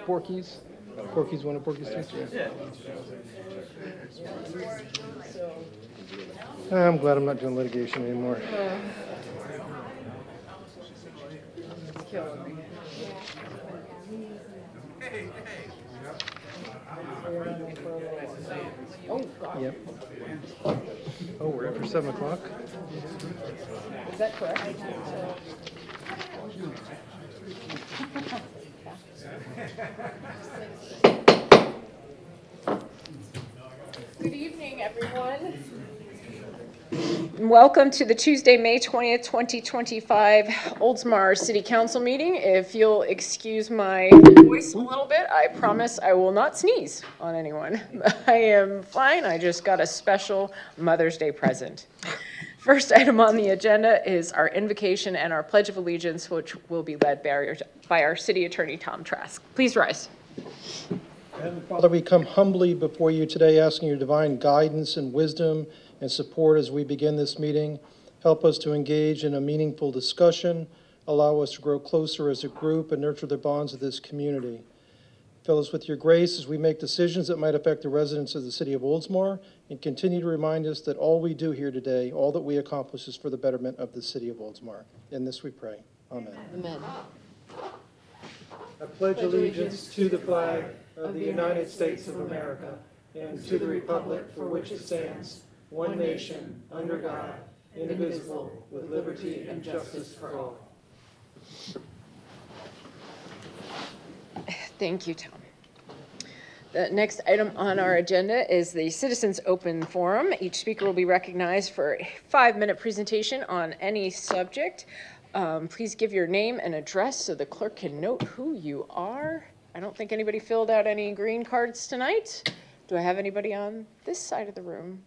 Porky's? Porky's 1 and Porky's 2? Yeah. I'm glad I'm not doing litigation anymore. Killing me. Oh, God. Yep. Oh, we're after 7 o'clock? Is that correct? Good evening, everyone. Welcome to the Tuesday, May 20th, 2025 Oldsmar City Council meeting. If you'll excuse my voice a little bit, I promise I will not sneeze on anyone. I am fine. I just got a special Mother's Day present. First item on the agenda is our invocation and our Pledge of Allegiance, which will be led by our City Attorney, Tom Trask. Please rise. Heavenly Father, we come humbly before you today, asking your divine guidance and wisdom and support as we begin this meeting. Help us to engage in a meaningful discussion, allow us to grow closer as a group, and nurture the bonds of this community. Fill us with your grace as we make decisions that might affect the residents of the city of Oldsmar, and continue to remind us that all we do here today, all that we accomplish, is for the betterment of the city of Oldsmar. In this we pray. Amen. Amen. I pledge allegiance to the flag of the United States of America and to the republic for which it stands, one nation, under God, indivisible, with liberty and justice for all. Thank you, Tom. The next item on our agenda is the Citizens Open Forum. Each speaker will be recognized for a 5-minute presentation on any subject. Please give your name and address so the clerk can note who you are. I don't think anybody filled out any green cards tonight. Do I have anybody on this side of the room?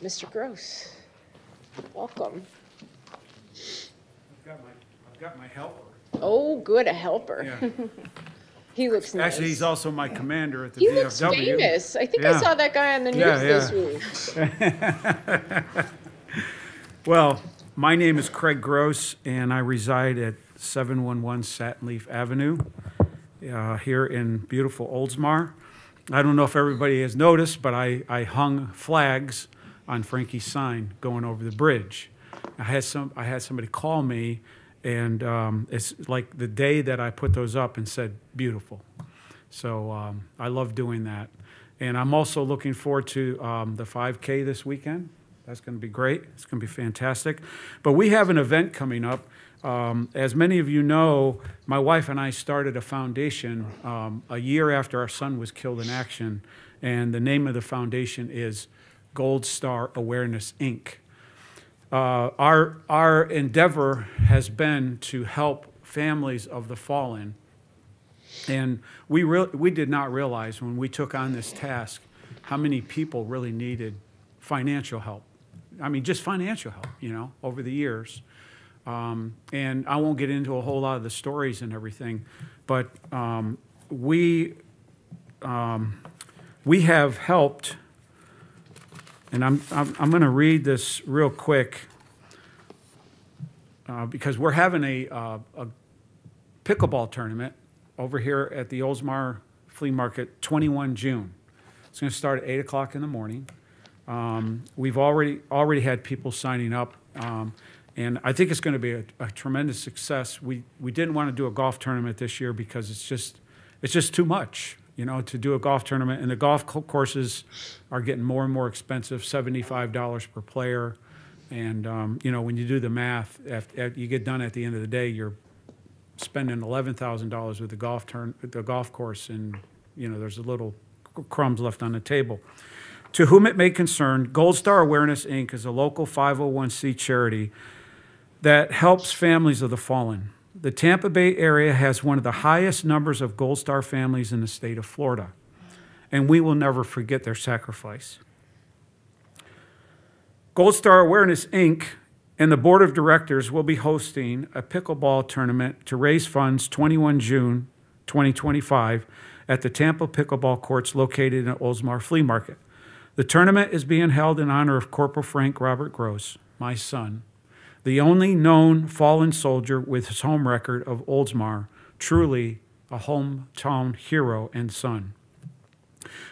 Mr. Gross, welcome. I've got my helper. Oh, good, a helper. Yeah. He looks nice. Actually, he's also my commander at the He VFW. looks famous. I think I saw that guy on the news this week. Well, my name is Craig Gross, and I reside at 711 Satin Leaf Avenue here in beautiful Oldsmar. I don't know if everybody has noticed, but I hung flags on Frankie's sign going over the bridge. I had somebody call me, and it's like the day that I put those up and said beautiful. So I love doing that. And I'm also looking forward to the 5K this weekend. That's going to be great. It's going to be fantastic. But we have an event coming up. As many of you know, my wife and I started a foundation a year after our son was killed in action. And the name of the foundation is Gold Star Awareness, Inc. Our endeavor has been to help families of the fallen. And we did not realize when we took on this task how many people really needed financial help. I mean, just financial help, you know, over the years. And I won't get into a whole lot of the stories and everything, but we have helped. And I'm going to read this real quick because we're having a pickleball tournament over here at the Oldsmar Flea Market, 21 June. It's going to start at 8 o'clock in the morning. We've already had people signing up, and I think it's going to be a tremendous success. We didn't want to do a golf tournament this year because it's just too much, you know, to do a golf tournament. And the golf courses are getting more and more expensive, $75 per player. And, you know, when you do the math, after you get done at the end of the day, you're spending $11,000 with the golf course, and, you know, there's a little crumbs left on the table. To whom it may concern, Gold Star Awareness, Inc. is a local 501c charity that helps families of the fallen. The Tampa Bay area has one of the highest numbers of Gold Star families in the state of Florida, and we will never forget their sacrifice. Gold Star Awareness, Inc. and the Board of Directors will be hosting a pickleball tournament to raise funds 21 June 2025 at the Tampa Pickleball Courts located in Oldsmar Flea Market. The tournament is being held in honor of Corporal Frank Robert Gross, my son, the only known fallen soldier with his home record of Oldsmar, truly a hometown hero and son.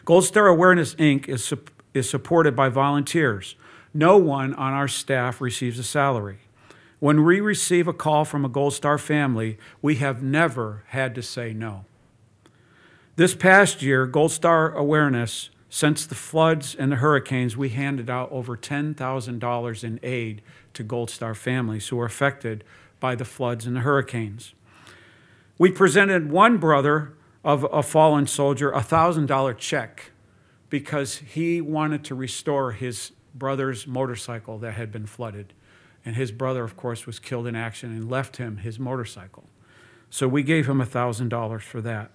Gold Star Awareness, Inc. is supported by volunteers. No one on our staff receives a salary. When we receive a call from a Gold Star family, we have never had to say no. This past year, Gold Star Awareness, since the floods and the hurricanes, we handed out over $10,000 in aid to Gold Star families who were affected by the floods and the hurricanes. We presented one brother of a fallen soldier a $1,000 check because he wanted to restore his brother's motorcycle that had been flooded. And his brother, of course, was killed in action and left him his motorcycle. So we gave him $1,000 for that.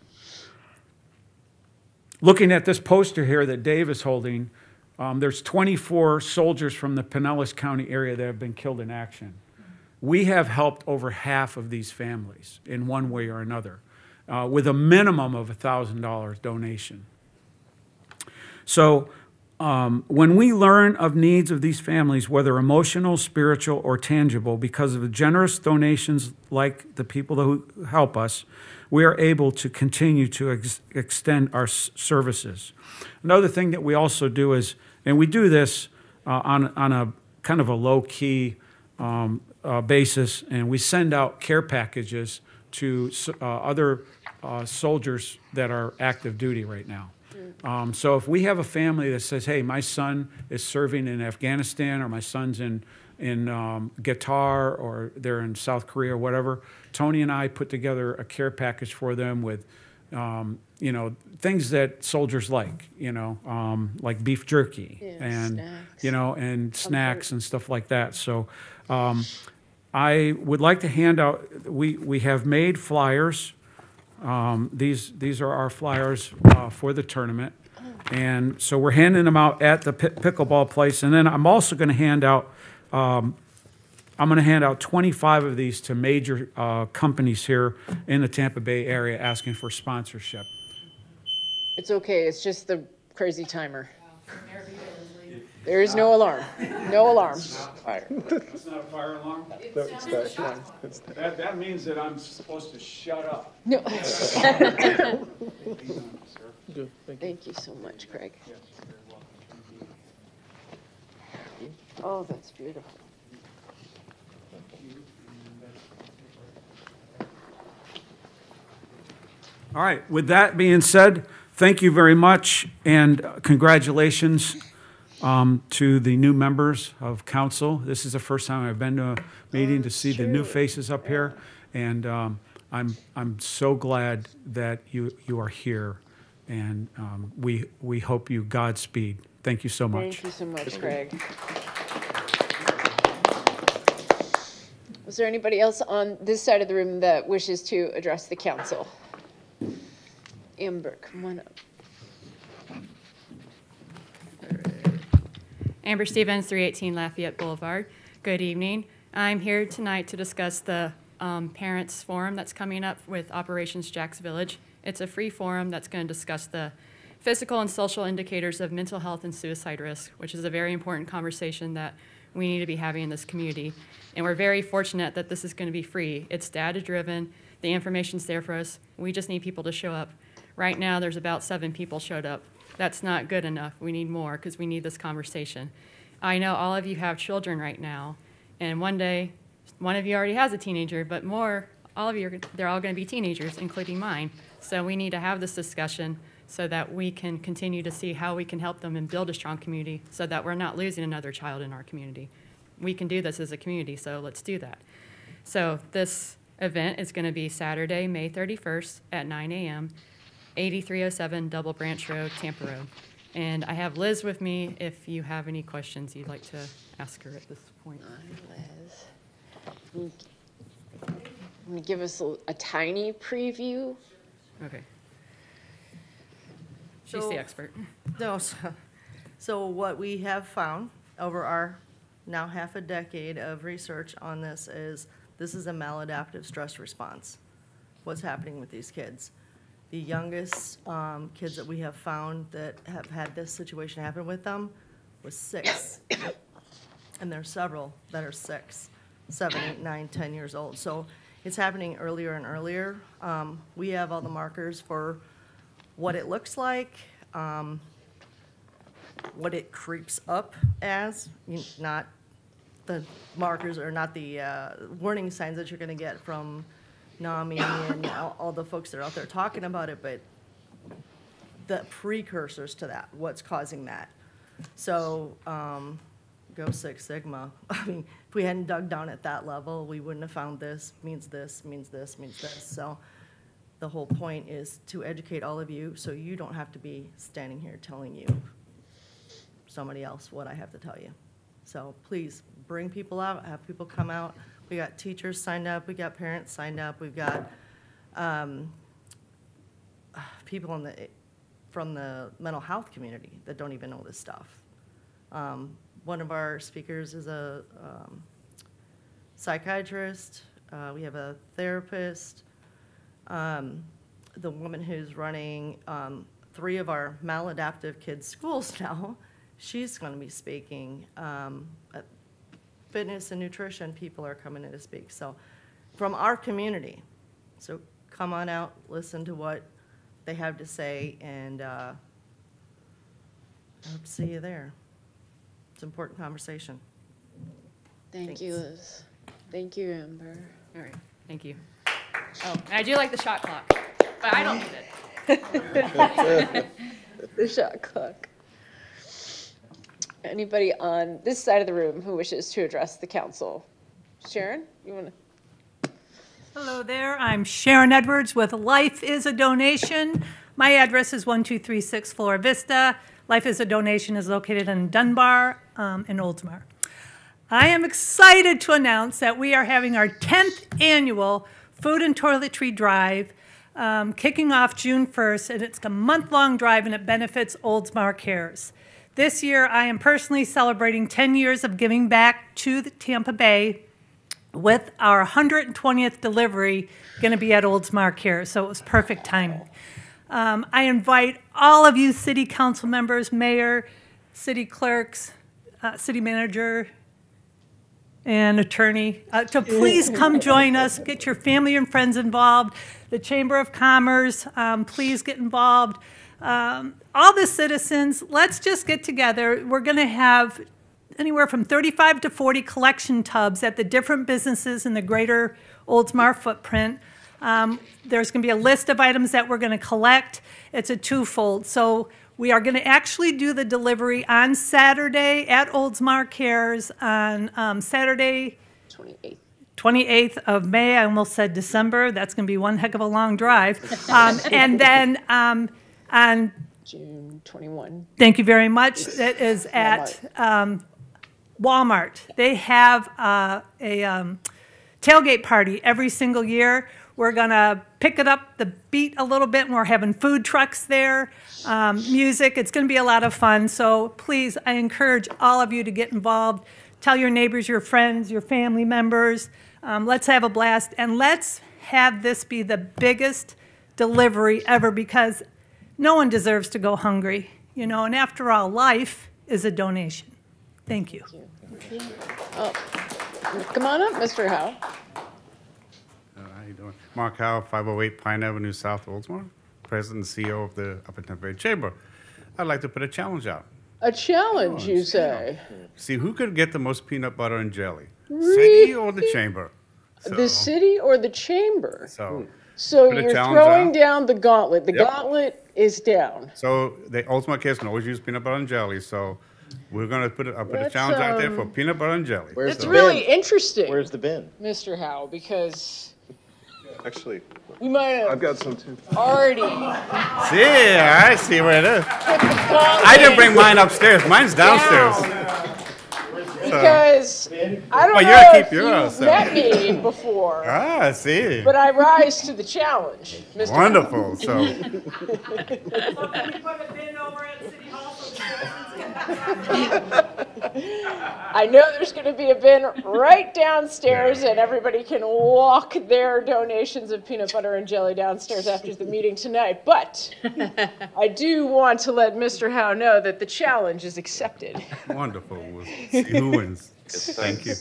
Looking at this poster here that Dave is holding, there's 24 soldiers from the Pinellas County area that have been killed in action. We have helped over half of these families in one way or another, with a minimum of $1,000 donation. So when we learn of needs of these families, whether emotional, spiritual, or tangible, because of the generous donations like the people who help us, we are able to continue to extend our services. Another thing that we also do is, and we do this on a kind of a low-key basis, and we send out care packages to other soldiers that are active duty right now. So if we have a family that says, hey, my son is serving in Afghanistan, or my son's in Qatar, or they're in South Korea or whatever, Tony and I put together a care package for them with, you know, things that soldiers like beef jerky, and snacks. And snacks and stuff like that. So I would like to hand out, we have made flyers. These are our flyers for the tournament. And so we're handing them out at the pickleball place. And then I'm also going to hand out, 25 of these to major companies here in the Tampa Bay area asking for sponsorship. It's okay, it's just the crazy timer. There is no alarm. No alarm. That's not a fire alarm? That means that I'm supposed to shut up. No. Good, Thank you so much, Craig. Oh, that's beautiful. All right, with that being said, thank you very much, and congratulations to the new members of council. This is the first time I've been to a meeting to see the new faces up here, and I'm so glad that you are here, and we hope you Godspeed. Thank you so much. Thank you so much, Craig. Was there anybody else on this side of the room that wishes to address the council? Amber, come on up. Amber Stevens, 318 Lafayette Boulevard. Good evening. I'm here tonight to discuss the Parents Forum that's coming up with Operations Jack's Village. It's a free forum that's going to discuss the physical and social indicators of mental health and suicide risk, which is a very important conversation that we need to be having in this community. And we're very fortunate that this is going to be free. It's data-driven. The information's there for us. We just need people to show up. Right now, there's about 7 people showed up. That's not good enough. We need more because we need this conversation. I know all of you have children right now, and one day, one of you already has a teenager, but all of you, they're all going to be teenagers, including mine. So we need to have this discussion so that we can continue to see how we can help them and build a strong community so that we're not losing another child in our community. We can do this as a community, so let's do that. So this event is going to be Saturday, May 31st at 9 a.m., 8307 Double Branch Road, Tampa Road. And I have Liz with me if you have any questions you'd like to ask her at this point. Liz. Can you give us a tiny preview? Okay. She's the expert. So what we have found over our now half a decade of research on this is a maladaptive stress response. What's happening with these kids? The youngest kids that we have found that have had this situation happen with them was 6. And there's several that are 6, 7, 8, 9, 10 years old. So It's happening earlier and earlier. We have all the markers for what it looks like, what it creeps up as, not the markers or not the warning signs that you're going to get from NAMI and all the folks that are out there talking about it, but the precursors to that, what's causing that. So go Six Sigma. I mean, if we hadn't dug down at that level, we wouldn't have found this, means this, means this, means this. So the whole point is to educate all of you so you don't have to be standing here telling you somebody else what I have to tell you. So please bring people out, have people come out. We got teachers signed up, we got parents signed up, we've got people from the mental health community that don't even know this stuff. One of our speakers is a psychiatrist. We have a therapist. The woman who's running 3 of our maladaptive kids' schools now, she's going to be speaking. Fitness and nutrition people are coming in to speak. So from our community. So come on out, listen to what they have to say, and I hope to see you there. It's an important conversation. Thank you, Liz. Thank you, Amber. All right, thank you. Oh, and I do like the shot clock, but I don't need it. The shot clock. Anybody on this side of the room who wishes to address the council? Sharon, you want to? Hello there, I'm Sharon Edwards with Life is a Donation. My address is 1236 Flora Vista. Life is a Donation is located in Dunbar in Oldsmar. I am excited to announce that we are having our 10th annual Food and Toiletry Drive kicking off June 1st, and it's a month-long drive and it benefits Oldsmar Cares. This year, I am personally celebrating 10 years of giving back to the Tampa Bay with our 120th delivery going to be at Oldsmar Care, so it was perfect timing. I invite all of you city council members, mayor, city clerks, city manager, and attorney to please come join us, get your family and friends involved. The Chamber of Commerce, please get involved. All the citizens, let's just get together. We're going to have anywhere from 35 to 40 collection tubs at the different businesses in the greater Oldsmar footprint. There's going to be a list of items that we're going to collect. It's a twofold. So we are going to actually do the delivery on Saturday at Oldsmar Cares on Saturday, 28th of May. I almost said December. That's going to be one heck of a long drive. And then on June 21. Thank you very much. That is at Walmart. They have a tailgate party every single year. We're going to pick it up the beat a little bit, and we're having food trucks there, music. It's going to be a lot of fun. So please, I encourage all of you to get involved. Tell your neighbors, your friends, your family members. Let's have a blast, and let's have this be the biggest delivery ever, because no one deserves to go hungry, you know, and after all, life is a donation. Thank you. Oh, come on up, Mr. Howe. How you doing? Mark Howe, 508 Pine Avenue, South Oldsmar, President and CEO of the Upper Tampa Bay Chamber. I'd like to put a challenge out. A challenge, you say? See who could get the most peanut butter and jelly, city or the chamber? The city or the chamber? So you're throwing down the gauntlet. The gauntlet is down. So the Oldsmar kids can always use peanut butter and jelly. So we're going to put a challenge out there for peanut butter and jelly. It's really interesting. Where's the bin? Mr. Howe, because Actually, we might have I've got some too. already See, I see where it is. I didn't bring mine upstairs. Mine's downstairs. Because I don't Well, you know gotta if keep yours, you've so. met me before, I see. but I rise to the challenge, Mr. Howe. Wonderful. So So can we put a bin over at City Hall so the citizens can I know there's going to be a bin right downstairs, and everybody can walk their donations of peanut butter and jelly downstairs after the meeting tonight. But I do want to let Mr. Howe know that the challenge is accepted. Wonderful. We'll see who wins. Thank you.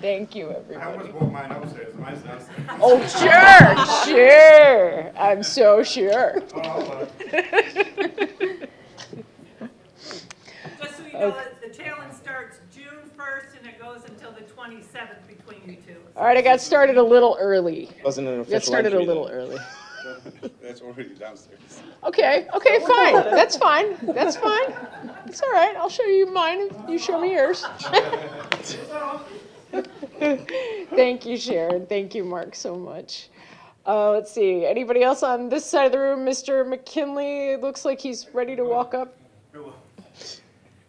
Thank you, everybody. bought mine upstairs. Mine's downstairs. Oh, sure. I'm so sure. Just so you know, the challenge starts June 1st and it goes until the 27th between you two. All right, I got started a little early. Wasn't an Got official started a entry, little though. early. That's already downstairs. Okay, fine. That's fine. That's fine. It's all right. I'll show you mine if you show me yours. Thank you, Sharon. Thank you, Mark, so much. Let's see. Anybody else on this side of the room? Mr. McKinley, it looks like he's ready to walk up.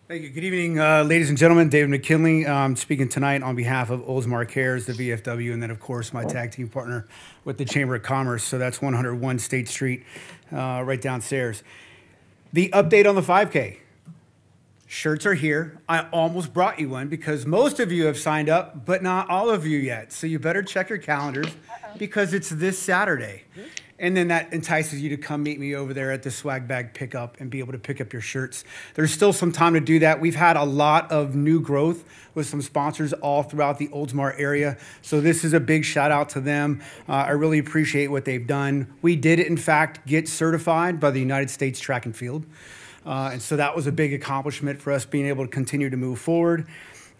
Thank you. Good evening, ladies and gentlemen. David McKinley speaking tonight on behalf of Oldsmar Cares, the VFW, and then, of course, my tag team partner with the Chamber of Commerce. So that's 101 State Street, right downstairs. The update on the 5K. Shirts are here. I almost brought you one because most of you have signed up, but not all of you yet. So you better check your calendars because it's this Saturday. And then that entices you to come meet me over there at the swag bag pickup and be able to pick up your shirts. There's still some time to do that. We've had a lot of new growth with some sponsors all throughout the Oldsmar area. So this is a big shout out to them. I really appreciate what they've done. We did, in fact, get certified by the United States Track and Field. And so that was a big accomplishment for us being able to continue to move forward.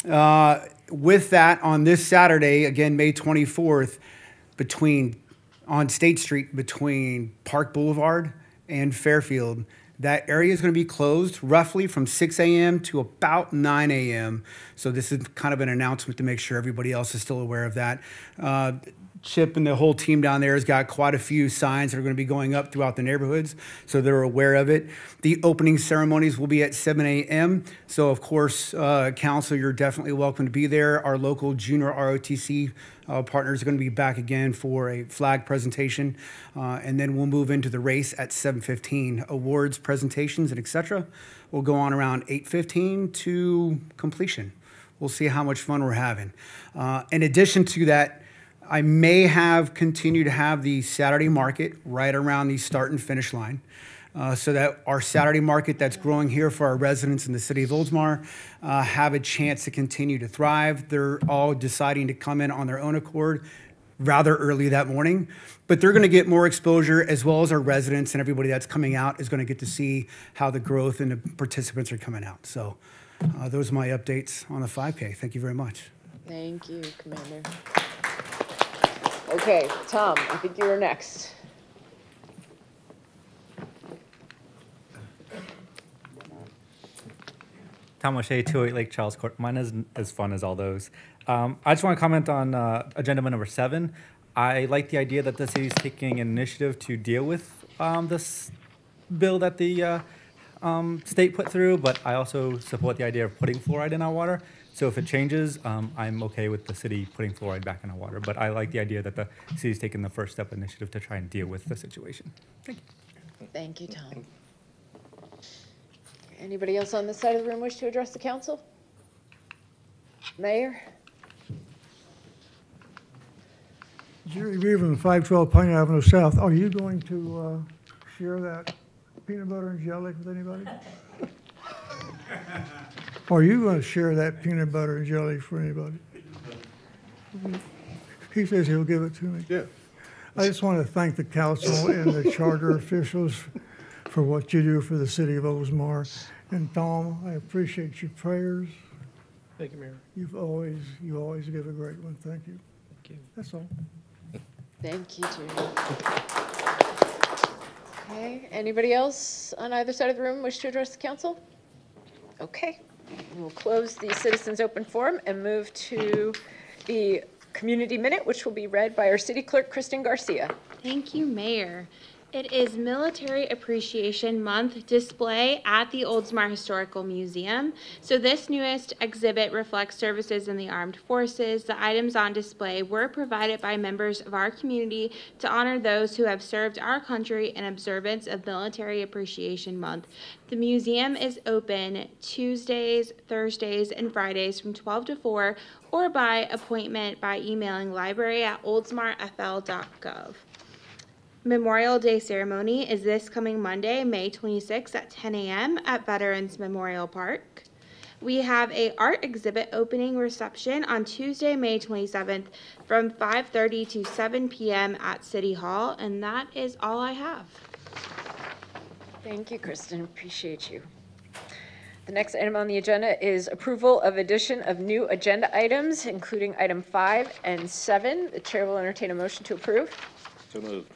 With that, on this Saturday, again, May 24th, on State Street between Park Boulevard and Fairfield, that area is going to be closed roughly from 6 a.m. to about 9 a.m. So this is kind of an announcement to make sure everybody else is still aware of that. Chip and the whole team down there has got quite a few signs that are going to be going up throughout the neighborhoods, so they're aware of it. The opening ceremonies will be at 7 a.m. So, of course, council, you're definitely welcome to be there. Our local junior ROTC partners are going to be back again for a flag presentation, and then we'll move into the race at 7:15. Awards, presentations, and etc. will go on around 8:15 to completion. We'll see how much fun we're having. In addition to that, I may continue to have the Saturday market right around the start and finish line, so that our Saturday market that's growing here for our residents in the city of Oldsmar have a chance to continue to thrive. They're all deciding to come in on their own accord rather early that morning, but they're going to get more exposure, as well as our residents and everybody that's coming out is going to get to see how the growth and the participants are coming out. So those are my updates on the 5K. Thank you very much. Thank you, Commander. Okay, Tom, I think you were next. Tom O'Shea, 208 Lake Charles Court. Mine isn't as fun as all those. I just want to comment on agenda number 7. I like the idea that the city is taking an initiative to deal with this bill that the state put through, but I also support the idea of putting fluoride in our water. So if it changes, I'm okay with the city putting fluoride back in our water. But I like the idea that the city's taking the first step initiative to try and deal with the situation. Thank you. Thank you, Tom. Anybody else on this side of the room wish to address the council? Mayor? Jerry Reardon, 512 Pine Avenue South. Are you going to share that peanut butter and jelly with anybody? Are you going to share that peanut butter and jelly for anybody? He says he'll give it to me. Yeah. I just want to thank the council and the charter officials for what you do for the city of Oldsmar. And Tom, I appreciate your prayers. Thank you, Mayor. You always give a great one. Thank you. Thank you. That's all. Thank you, Jerry. Okay, anybody else on either side of the room wish to address the council? Okay, we'll close the citizens open forum and move to the community minute, which will be read by our city clerk, Kristen Garcia. Thank you, Mayor. It is Military Appreciation Month display at the Oldsmar Historical Museum. So this newest exhibit reflects services in the armed forces. The items on display were provided by members of our community to honor those who have served our country in observance of Military Appreciation Month. The museum is open Tuesdays, Thursdays, and Fridays from 12 to 4 or by appointment by emailing library@oldsmarfl.gov. Memorial Day ceremony is this coming Monday, May 26th at 10 a.m. at Veterans Memorial Park. We have a art exhibit opening reception on Tuesday, May 27th from 5:30 to 7 p.m. at City Hall, and that is all I have. Thank you, Kristen. Appreciate you. The next item on the agenda is approval of addition of new agenda items, including item 5 and 7. The chair will entertain a motion to approve. So moved.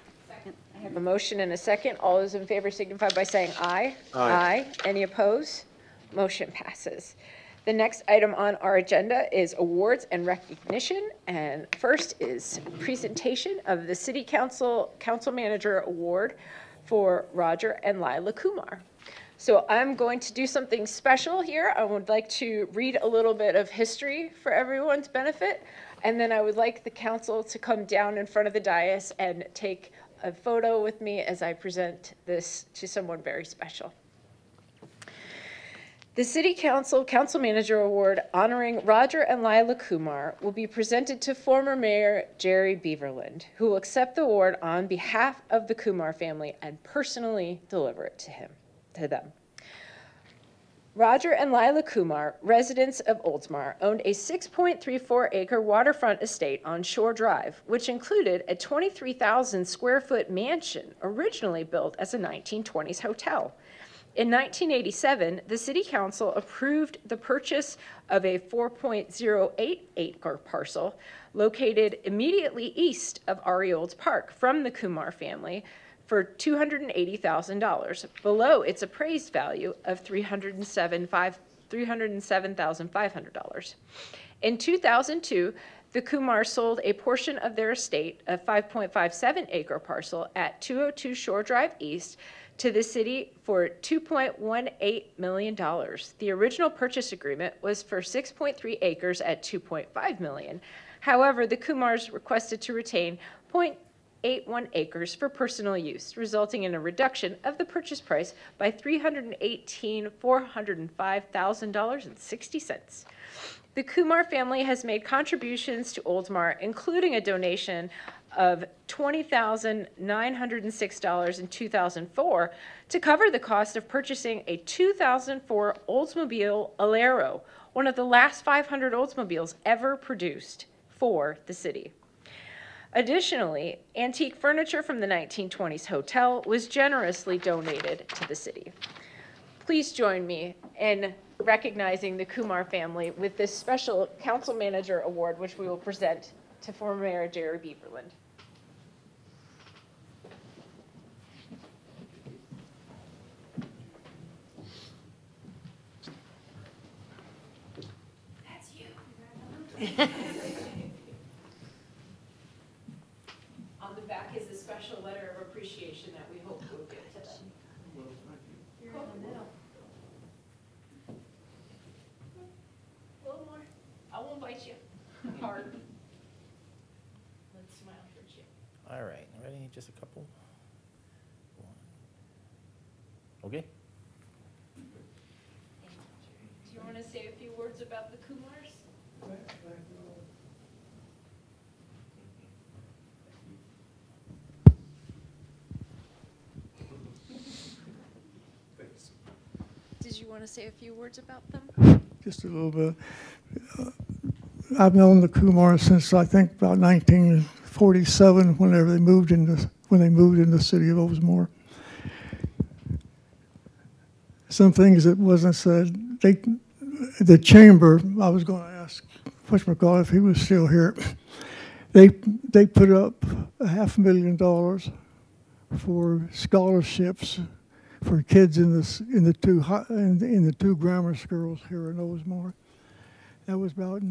I have a motion and a second. All those in favor signify by saying aye. Aye. Any opposed? Motion passes. The next item on our agenda is awards and recognition. And first is presentation of the City Council Manager Award for Roger and Lila Kumar. So I'm going to do something special here. I would like to read a little bit of history for everyone's benefit. And then I would like the council to come down in front of the dais and take a photo with me as I present this to someone very special. The City Council Manager Award honoring Roger and Lila Kumar will be presented to former Mayor Jerry Beaverland, who will accept the award on behalf of the Kumar family and personally deliver it to them. Roger and Lila Kumar, residents of Oldsmar, owned a 6.34-acre waterfront estate on Shore Drive, which included a 23,000 square foot mansion originally built as a 1920s hotel. In 1987, the City Council approved the purchase of a 4.08-acre parcel located immediately east of Ari Olds Park from the Kumar family for $280,000, below its appraised value of $307,500. In 2002, the Kumars sold a portion of their estate, a 5.57-acre parcel at 202 Shore Drive East, to the city for $2.18 million. The original purchase agreement was for 6.3 acres at $2.5 million. However, the Kumars requested to retain 0.81 acres for personal use, resulting in a reduction of the purchase price by $318,405,060. The Kumar family has made contributions to Oldsmar, including a donation of $20,906 in 2004 to cover the cost of purchasing a 2004 Oldsmobile Alero, one of the last 500 Oldsmobiles ever produced for the city. Additionally, antique furniture from the 1920s hotel was generously donated to the city. Please join me in recognizing the Kumar family with this special Council Manager Award, which we will present to former Mayor Jerry Beaverland. That's you. On the back is a special letter of appreciation that we hope we'll give to them. You're in the middle. A little more. I won't bite you. Hard. Let's smile for you. All right, ready? Just a couple. Okay. Do you want to say a few words about the Kumars? Did you want to say a few words about them? Just a little bit. I've known the Kumars since I think about 1947, when they moved in the city of Oldsmar. Some things that wasn't said. The chamber, I was going to ask whatchamacallit if he was still here. They put up $500,000 for scholarships for kids in the two grammar schools here in Oldsmar. That was about of the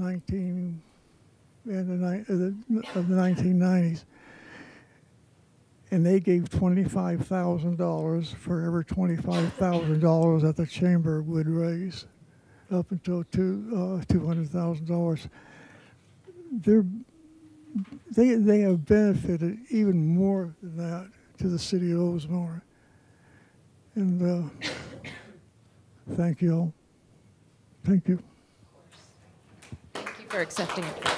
1990s. and they gave $25,000 for every $25,000 that the chamber would raise, up until $200,000. They have benefited even more than that to the city of Oldsmar. And thank you all. Thank you. Thank you for accepting it.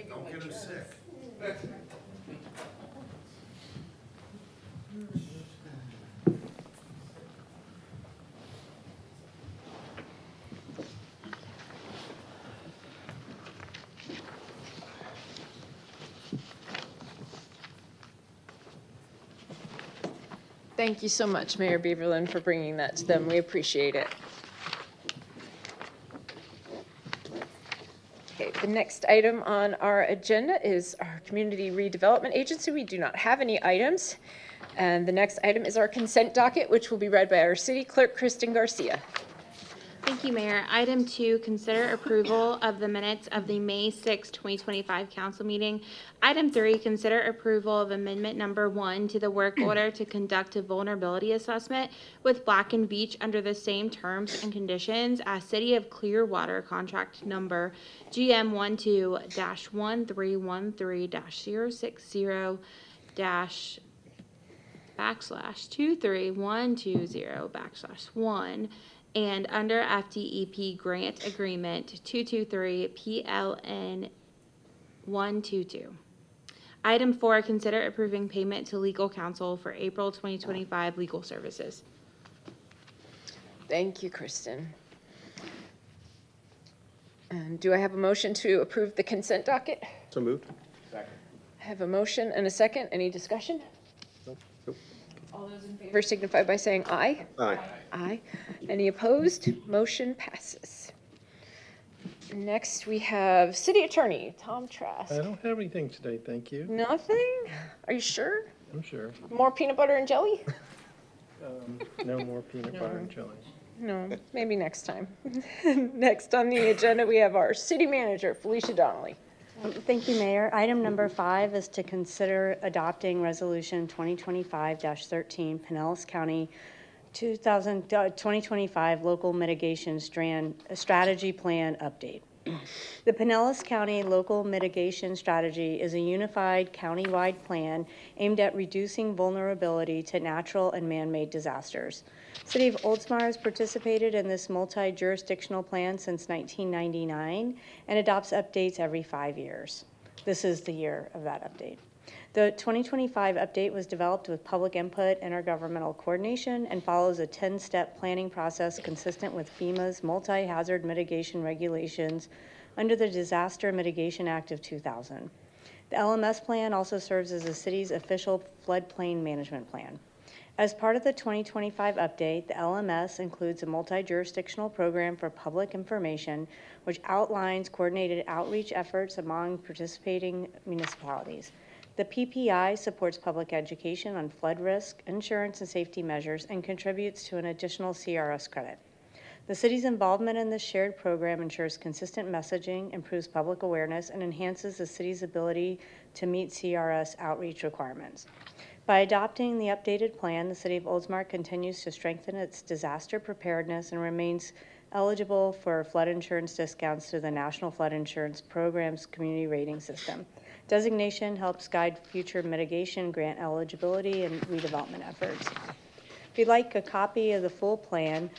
Don't get him sick. Thank you so much, Mayor Beaverland, for bringing that to them. We appreciate it. Okay, the next item on our agenda is our Community Redevelopment Agency. We do not have any items. And the next item is our consent docket, which will be read by our city clerk, Kristen Garcia. Thank you, Mayor. Item 2, consider approval of the minutes of the May 6, 2025 council meeting. Item 3, consider approval of amendment number 1 to the work order to conduct a vulnerability assessment with Black & Veatch under the same terms and conditions as City of Clearwater contract number GM1213-13-060/23120/1 and under FDEP grant agreement 223 PLN 122. Item 4, consider approving payment to legal counsel for April 2025 legal services. Thank you, Kristen. And do I have a motion to approve the consent docket? So moved. I have a motion and a second. Any discussion? Nope. All those in favor signify by saying aye. Aye. Aye. Any opposed? Motion passes. Next, we have City Attorney Tom Trask. I don't have anything today, thank you. Nothing? Are you sure? I'm sure. More peanut butter and jelly? No more peanut butter and jelly. No, maybe next time. Next on the agenda, we have our City Manager, Felicia Donnelly. Thank you, Mayor. Item number 5 is to consider adopting Resolution 2025-13, Pinellas County 2025 Local Mitigation Strategy Plan Update. The Pinellas County Local Mitigation Strategy is a unified countywide plan aimed at reducing vulnerability to natural and man-made disasters. City of Oldsmar has participated in this multi-jurisdictional plan since 1999 and adopts updates every 5 years. This is the year of that update. The 2025 update was developed with public input, intergovernmental coordination, and follows a 10-step planning process consistent with FEMA's multi-hazard mitigation regulations under the Disaster Mitigation Act of 2000. The LMS plan also serves as the city's official floodplain management plan. As part of the 2025 update, the LMS includes a multi-jurisdictional program for public information, which outlines coordinated outreach efforts among participating municipalities. The PPI supports public education on flood risk, insurance, and safety measures, and contributes to an additional CRS credit. The city's involvement in this shared program ensures consistent messaging, improves public awareness, and enhances the city's ability to meet CRS outreach requirements. By adopting the updated plan, the City of Oldsmar continues to strengthen its disaster preparedness and remains eligible for flood insurance discounts through the National Flood Insurance Program's community rating system. Designation helps guide future mitigation, grant eligibility, and redevelopment efforts. If you'd like a copy of the full plan,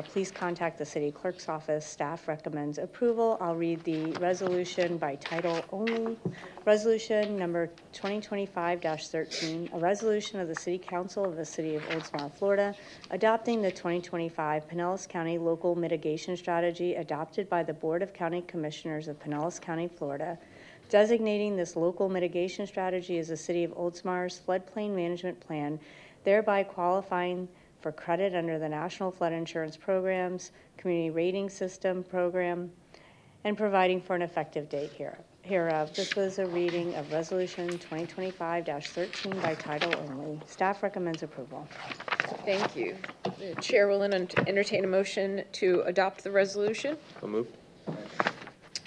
please contact the city clerk's office. Staff recommends approval. I'll read the resolution by title only. Resolution number 2025-13, a resolution of the City Council of the City of Oldsmar, Florida, adopting the 2025 Pinellas County Local Mitigation Strategy adopted by the Board of County Commissioners of Pinellas County, Florida, designating this local mitigation strategy as the City of Oldsmar's floodplain management plan, thereby qualifying for credit under the National Flood Insurance Program's Community Rating System program, and providing for an effective date hereof. This was a reading of Resolution 2025-13 by title only. Staff recommends approval. Thank you. The chair will entertain a motion to adopt the resolution. So moved.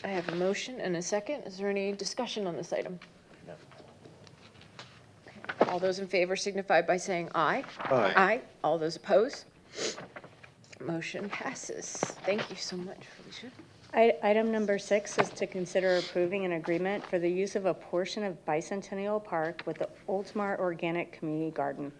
I have a motion and a second. Is there any discussion on this item? No. All those in favor signify by saying aye. Aye. Aye. All those opposed? Motion passes. Thank you so much, Felicia. Item number 6 is to consider approving an agreement for the use of a portion of Bicentennial Park with the Oldsmar Organic Community Garden.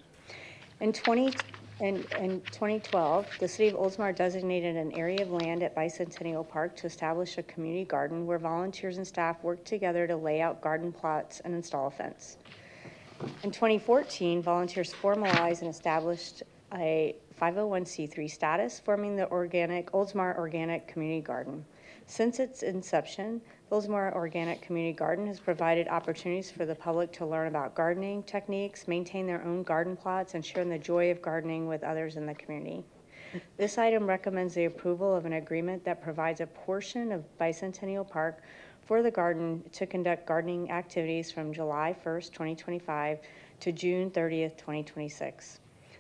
In 2012, the City of Oldsmar designated an area of land at Bicentennial Park to establish a community garden where volunteers and staff work together to lay out garden plots and install a fence. In 2014, volunteers formalized and established a 501c3 status, forming the Oldsmar Organic Community Garden. Since its inception, the Oldsmar Organic Community Garden has provided opportunities for the public to learn about gardening techniques, maintain their own garden plots, and share in the joy of gardening with others in the community. This item recommends the approval of an agreement that provides a portion of Bicentennial Park for the garden to conduct gardening activities from July 1st, 2025 to June 30th, 2026.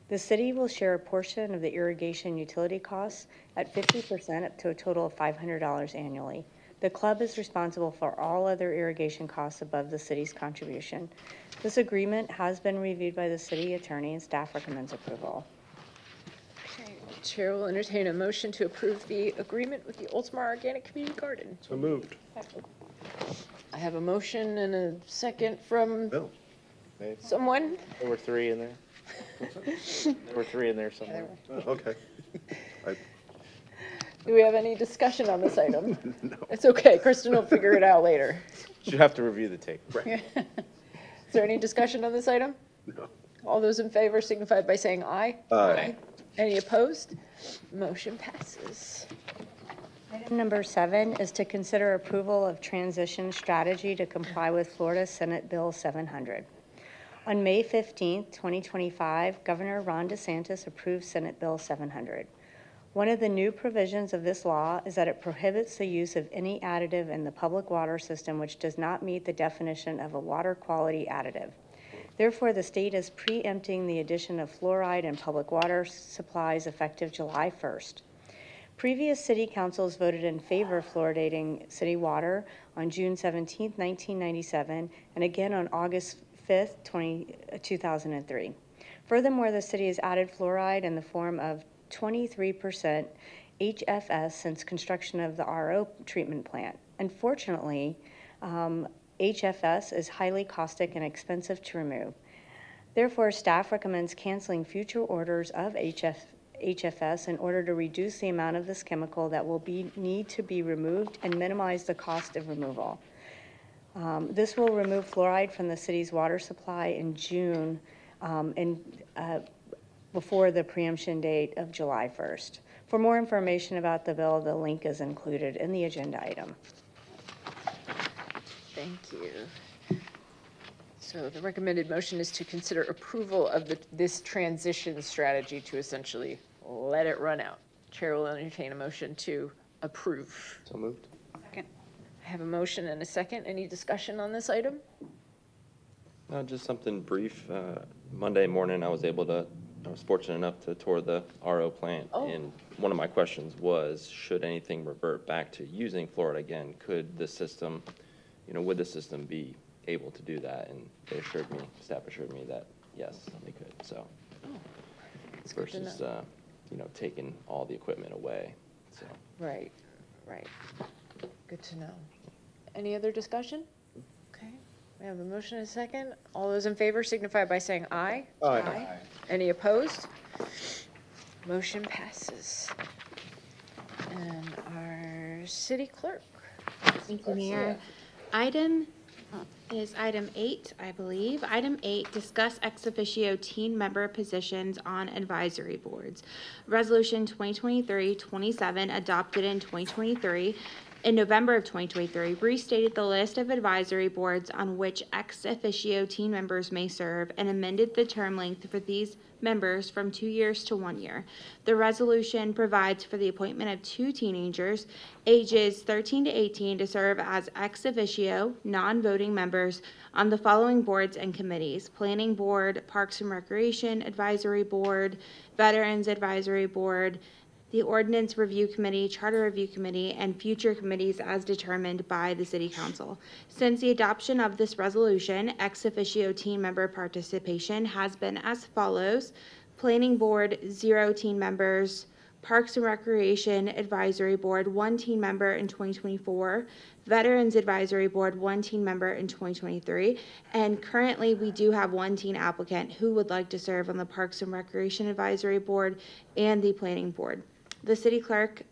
The city will share a portion of the irrigation utility costs at 50% up to a total of $500 annually. The club is responsible for all other irrigation costs above the city's contribution. This agreement has been reviewed by the city attorney and staff recommends approval. Okay, Chair will entertain a motion to approve the agreement with the Oldsmar Organic Community Garden. So moved. I have a motion and a second from Bill. Maybe. someone. There were 3 in there. There were 3 in there somewhere. Oh, okay. Do we have any discussion on this item? No. It's okay. Kristen will figure it out later. You have to review the tape. Is there any discussion on this item? No. All those in favor signify by saying aye. Aye. Any opposed? Motion passes. Item number 7 is to consider approval of transition strategy to comply with Florida Senate Bill 700. On May 15th, 2025, Governor Ron DeSantis approved Senate Bill 700. One of the new provisions of this law is that it prohibits the use of any additive in the public water system which does not meet the definition of a water quality additive. Therefore, the state is preempting the addition of fluoride in public water supplies effective July 1st. Previous city councils voted in favor of fluoridating city water on June 17, 1997, and again on August 5th, 2003. Furthermore, the city has added fluoride in the form of 23% HFS since construction of the RO treatment plant. Unfortunately, HFS is highly caustic and expensive to remove. Therefore, staff recommends canceling future orders of HFS in order to reduce the amount of this chemical that will need to be removed and minimize the cost of removal. This will remove fluoride from the city's water supply in June before the preemption date of July 1st. For more information about the bill, the link is included in the agenda item. Thank you. So the recommended motion is to consider approval of this transition strategy to essentially let it run out. Chair will entertain a motion to approve. So moved. Second. I have a motion and a second. Any discussion on this item? Just something brief. Monday morning, I was fortunate enough to tour the RO plant. Oh. And one of my questions was, should anything revert back to using fluoride again, could the system, would the system be able to do that? And staff assured me that, yes, they could. So versus, taking all the equipment away. So. Right. Good to know. Any other discussion? Okay. We have a motion and a second. All those in favor signify by saying aye. Aye. Any opposed? Motion passes. And our city clerk. Thank you, Mayor. Item is item 8, I believe. Item 8, discuss ex-officio team member positions on advisory boards. Resolution 2023-27 adopted in 2023. In November of 2023, restated the list of advisory boards on which ex-officio team members may serve and amended the term length for these members from 2 years to 1 year. The resolution provides for the appointment of 2 teenagers, ages 13 to 18, to serve as ex-officio, non-voting members on the following boards and committees: Planning Board, Parks and Recreation Advisory Board, Veterans Advisory Board, the Ordinance Review Committee, Charter Review Committee, and future committees as determined by the City Council. Since the adoption of this resolution, ex-officio team member participation has been as follows. Planning Board, 0 team members. Parks and Recreation Advisory Board, 1 team member in 2024. Veterans Advisory Board, 1 team member in 2023. And currently, we do have 1 teen applicant who would like to serve on the Parks and Recreation Advisory Board and the Planning Board. The City Clerk,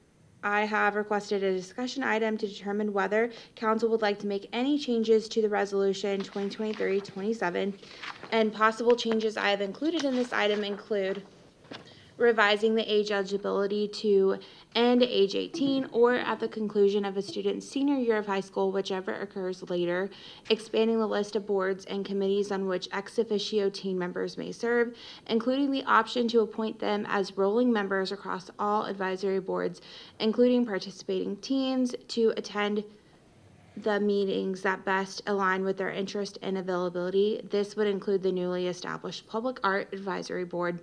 I have requested a discussion item to determine whether council would like to make any changes to the resolution 2023-27. And possible changes I have included in this item include revising the age eligibility to end age 18 or at the conclusion of a student's senior year of high school, whichever occurs later, expanding the list of boards and committees on which ex-officio team members may serve, including the option to appoint them as rolling members across all advisory boards, including participating teens to attend the meetings that best align with their interest and availability. This would include the newly established Public Art Advisory Board,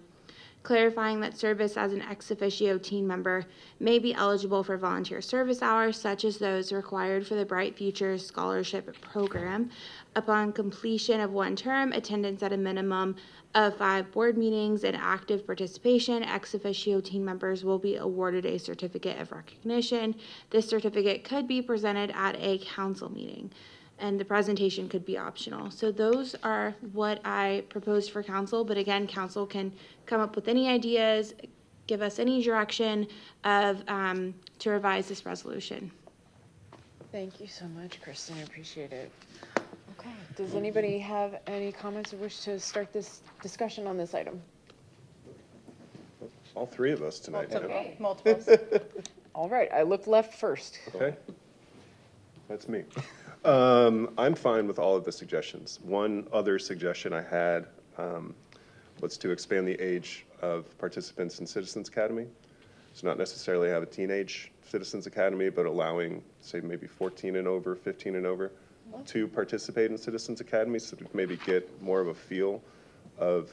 clarifying that service as an ex-officio team member may be eligible for volunteer service hours, such as those required for the Bright Futures Scholarship Program. Upon completion of 1 term, attendance at a minimum of 5 board meetings, and active participation, ex-officio team members will be awarded a certificate of recognition. This certificate could be presented at a council meeting, and the presentation could be optional. So those are what I proposed for council, but again, council can come up with any ideas, give us any direction of to revise this resolution. Thank you so much, Kristen. I appreciate it. Okay. Does anybody have any comments or wish to start this discussion on this item? All 3 of us tonight. Okay. Multiples. All right. I looked left first. Okay. That's me. I'm fine with all of the suggestions. One other suggestion I had was to expand the age of participants in Citizens Academy. So not necessarily have a teenage Citizens Academy, but allowing, say, maybe 14 and over, 15 and over to participate in Citizens Academy, so to maybe get more of a feel of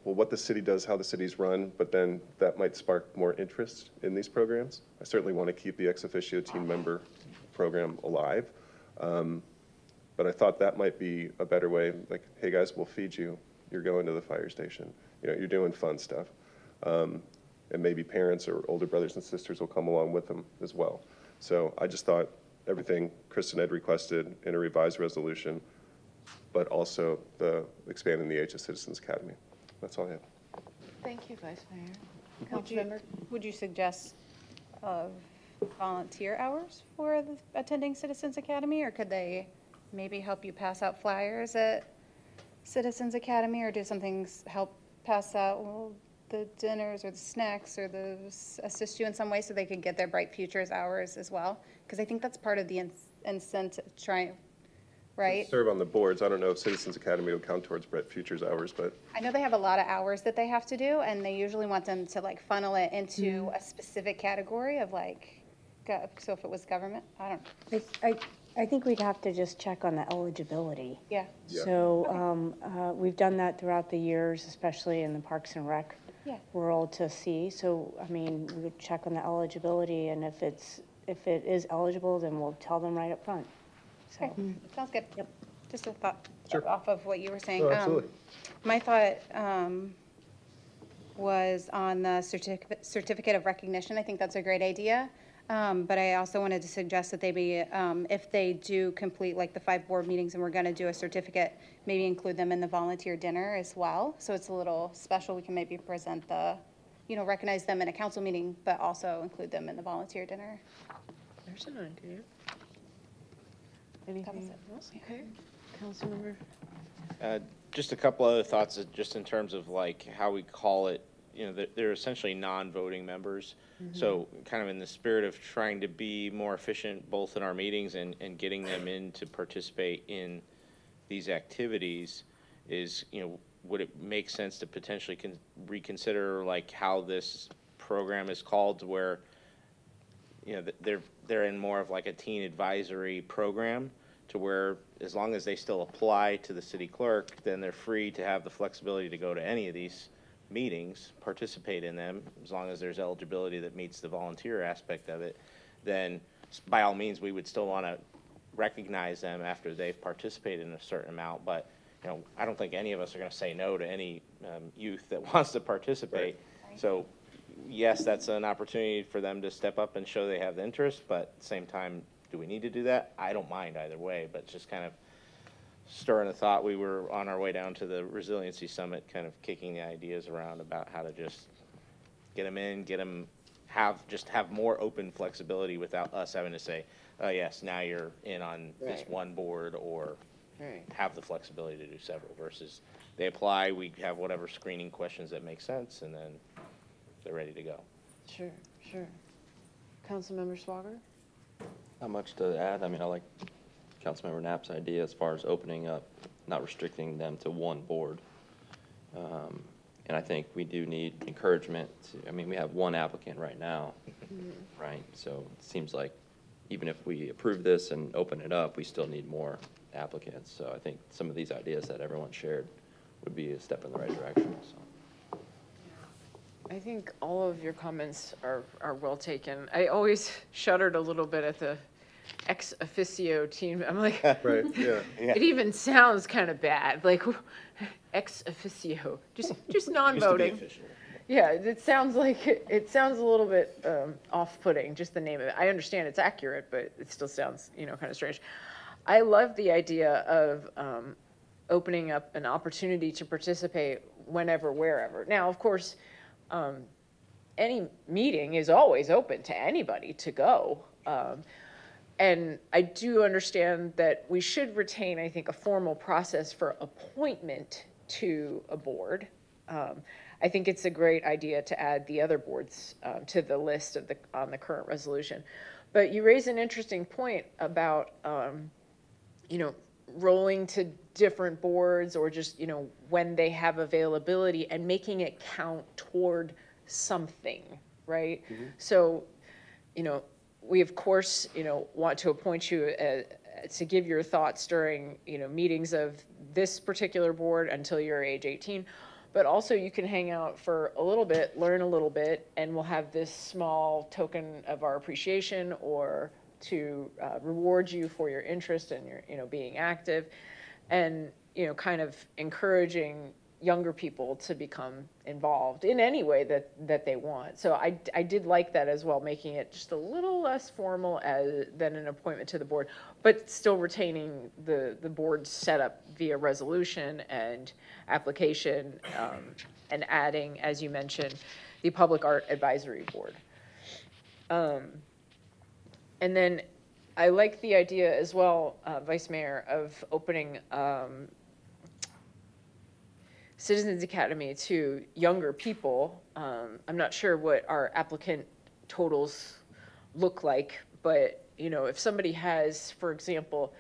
what the city does, how the city's run, but then that might spark more interest in these programs. I certainly want to keep the ex-officio team member program alive, but I thought that might be a better way, like, hey guys, we'll feed you, you're going to the fire station, you know, you're doing fun stuff. And maybe parents or older brothers and sisters will come along with them as well. So I just thought everything Kristen had requested in a revised resolution, but also the expanding the age of Citizens Academy. That's all I have. Thank you, Vice Mayor. Would you suggest volunteer hours for the attending Citizens Academy, or could they maybe help you pass out flyers at Citizens Academy, or do something help pass out the dinners or the snacks, or assist you in some way so they could get their Bright Futures hours as well? Because I think that's part of the incentive, right? Serve on the boards. I don't know if Citizens Academy will count towards Bright Futures hours, but I know they have a lot of hours that they have to do, and they usually want them to like funnel it into a specific category of like, so if it was government, I don't know. I think we'd have to just check on the eligibility. Yeah. So we've done that throughout the years, especially in the Parks and Rec world to see. So, I mean, we would check on the eligibility, and if it is eligible, then we'll tell them right up front. So. Okay, sounds good. Yep. Just a thought Sure. off of what you were saying. Oh, absolutely. My thought was on the certificate of recognition. I think that's a great idea. But I also wanted to suggest that they be, if they do complete like the 5 board meetings and we're going to do a certificate, maybe include them in the volunteer dinner as well. So it's a little special. We can maybe present recognize them in a council meeting, but also include them in the volunteer dinner. There's an idea. Anything else? Okay. Councilmember? Just a couple other thoughts, just in terms of like how we call it. You know, they're essentially non-voting members. So kind of in the spirit of trying to be more efficient both in our meetings and getting them in to participate in these activities is, would it make sense to potentially reconsider like how this program is called, where, they're in more of like a teen advisory program, to where as long as they still apply to the city clerk, then they're free to have the flexibility to go to any of these meetings, participate in them, as long as there's eligibility that meets the volunteer aspect of it, then by all means, we would still want to recognize them after they've participated in a certain amount. But, you know, I don't think any of us are going to say no to any youth that wants to participate. Right. So, yes, that's an opportunity for them to step up and show they have the interest, but at the same time, do we need to do that? I don't mind either way, but just kind of stirring a thought. We were on our way down to the Resiliency Summit, kind of kicking the ideas around about how to just get them in, get them have more open flexibility without us having to say, oh yes, now you're in on this one board, or have the flexibility to do several, versus they apply, we have whatever screening questions that make sense, and then they're ready to go. Sure, sure. Councilmember Swager? Not much to add. I mean, I like Councilmember Knapp's idea as far as opening up, not restricting them to one board. And I think we do need encouragement to, I mean, we have one applicant right now, right? So it seems like even if we approve this and open it up, we still need more applicants. So I think some of these ideas that everyone shared would be a step in the right direction. So. I think all of your comments are well taken. I always shuddered a little bit at the Ex-Officio team. I'm like, right, yeah. It even sounds kind of bad, like Ex-Officio, just non-voting. Yeah, it sounds a little bit off-putting, just the name of it. I understand it's accurate, but it still sounds, kind of strange. I love the idea of opening up an opportunity to participate whenever, wherever. Now, of course, any meeting is always open to anybody to go. And I do understand that we should retain, I think, a formal process for appointment to a board. I think it's a great idea to add the other boards to the list of on the current resolution. But you raise an interesting point about, rolling to different boards, or just, when they have availability, and making it count toward something, right? Mm-hmm. So, we of course, want to appoint you to give your thoughts during, meetings of this particular board until you're age 18. But also you can hang out for a little bit, learn a little bit, and we'll have this small token of our appreciation, or to reward you for your interest and your, being active, and, kind of encouraging younger people to become involved in any way that they want. So I did like that as well, making it just a little less formal than an appointment to the board, but still retaining the board setup via resolution and application, and adding, as you mentioned, the Public Art Advisory Board. And then I like the idea as well, Vice Mayor, of opening Citizens Academy to younger people. I'm not sure what our applicant totals look like, but if somebody has, for example,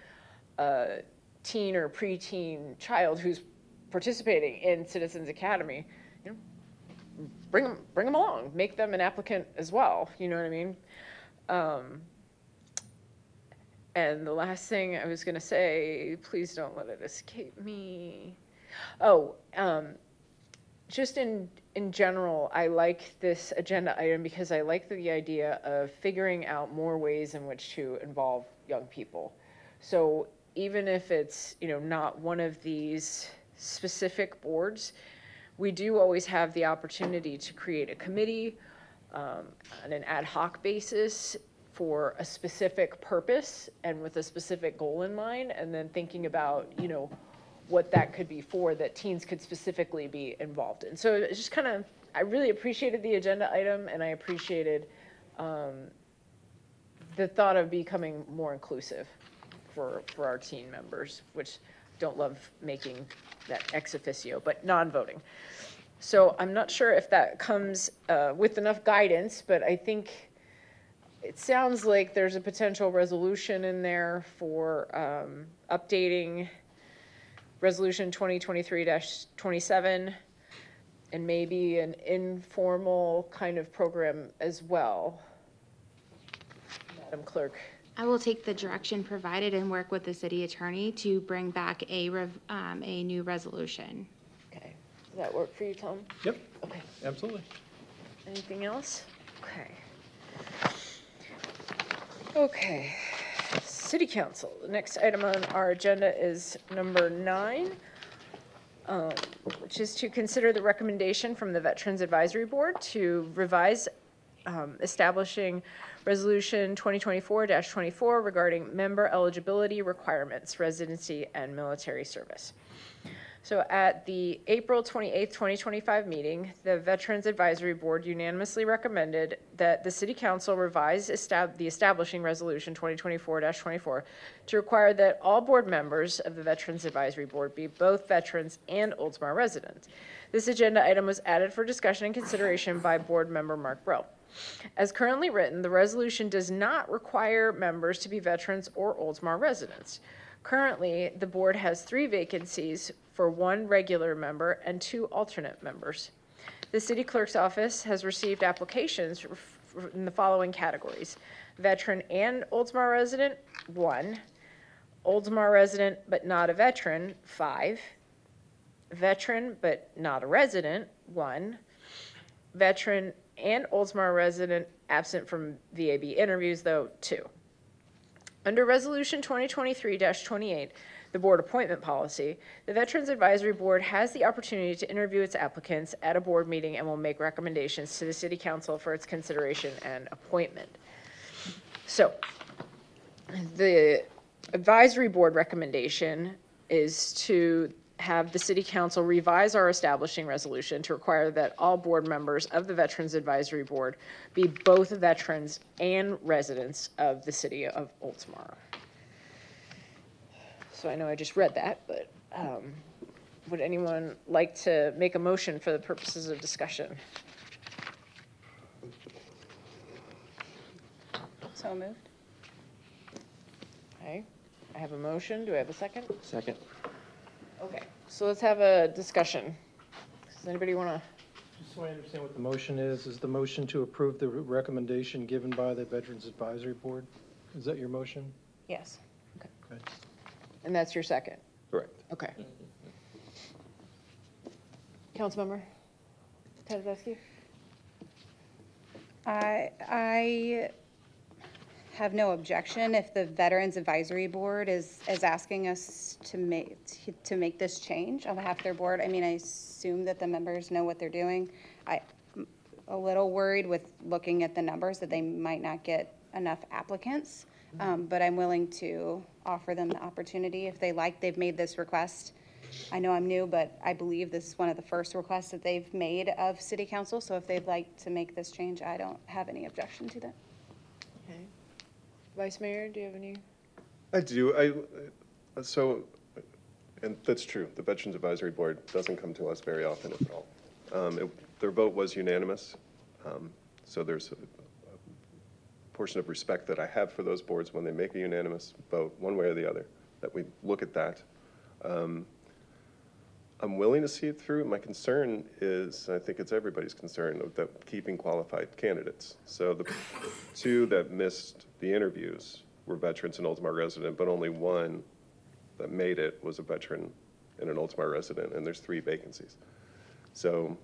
a teen or preteen child who's participating in Citizens Academy, bring them along, make them an applicant as well. You know what I mean? And the last thing I was going to say, please don't let it escape me. Oh, just in general, I like this agenda item because I like the idea of figuring out more ways in which to involve young people. So even if it's, not one of these specific boards, we do always have the opportunity to create a committee on an ad hoc basis for a specific purpose and with a specific goal in mind, and then thinking about, what that could be for, that teens could specifically be involved in. So it's just kind of, I really appreciated the agenda item, and I appreciated the thought of becoming more inclusive for our teen members, which don't love making that ex officio, but non-voting. So I'm not sure if that comes with enough guidance, but I think it sounds like there's a potential resolution in there for updating Resolution 2023-27, and maybe an informal kind of program as well. Madam Clerk. I will take the direction provided and work with the city attorney to bring back a new resolution. Okay. Is that work for you, Tom? Yep, Okay. absolutely. Anything else? Okay. Okay. City Council. The next item on our agenda is number 9, which is to consider the recommendation from the Veterans Advisory Board to revise establishing Resolution 2024-24 regarding member eligibility requirements, residency, and military service. So at the April 28th, 2025 meeting, the Veterans Advisory Board unanimously recommended that the City Council revise the establishing Resolution 2024-24 to require that all board members of the Veterans Advisory Board be both veterans and Oldsmar residents. This agenda item was added for discussion and consideration by Board Member Mark Brill. As currently written, the resolution does not require members to be veterans or Oldsmar residents. Currently, the board has 3 vacancies for 1 regular member and 2 alternate members. The city clerk's office has received applications in the following categories: veteran and Oldsmar resident, 1; Oldsmar resident but not a veteran, 5; veteran but not a resident, 1; veteran and Oldsmar resident absent from VAB interviews, though, 2. Under Resolution 2023-28, the board appointment policy, the Veterans Advisory Board has the opportunity to interview its applicants at a board meeting and will make recommendations to the City Council for its consideration and appointment. So, the Advisory Board recommendation is to have the City Council revise our establishing resolution to require that all board members of the Veterans Advisory Board be both veterans and residents of the city of Oldsmar. So I know I just read that, but would anyone like to make a motion for the purposes of discussion? So moved. Okay, I have a motion. Do I have a second? Second. Okay, so let's have a discussion. Does anybody want to? Just so I understand what the motion is the motion to approve the recommendation given by the Veterans Advisory Board? Is that your motion? Yes. Okay. Okay. And that's your second? Correct. Okay. Councilmember Tadadowski? I have no objection if the Veterans Advisory Board is asking us to make this change on behalf of their board. I mean, I assume that the members know what they're doing. I'm a little worried with looking at the numbers that they might not get enough applicants, but I'm willing to offer them the opportunity if they like. They've made this request. I know I'm new, but I believe this is one of the first requests that they've made of City Council, so if they'd like to make this change, I don't have any objection to that. Okay. Vice Mayor, do you have any? I do. And that's true. The Veterans Advisory Board doesn't come to us very often, if at all. Their vote was unanimous. So there's a portion of respect that I have for those boards when they make a unanimous vote, one way or the other, that we look at that. I'm willing to see it through. My concern is, I think it's everybody's concern, of that keeping qualified candidates. So the 2 that missed the interviews were veterans and Oldsmar resident, but only 1 that made it was a veteran and an Oldsmar resident, and there's 3 vacancies. So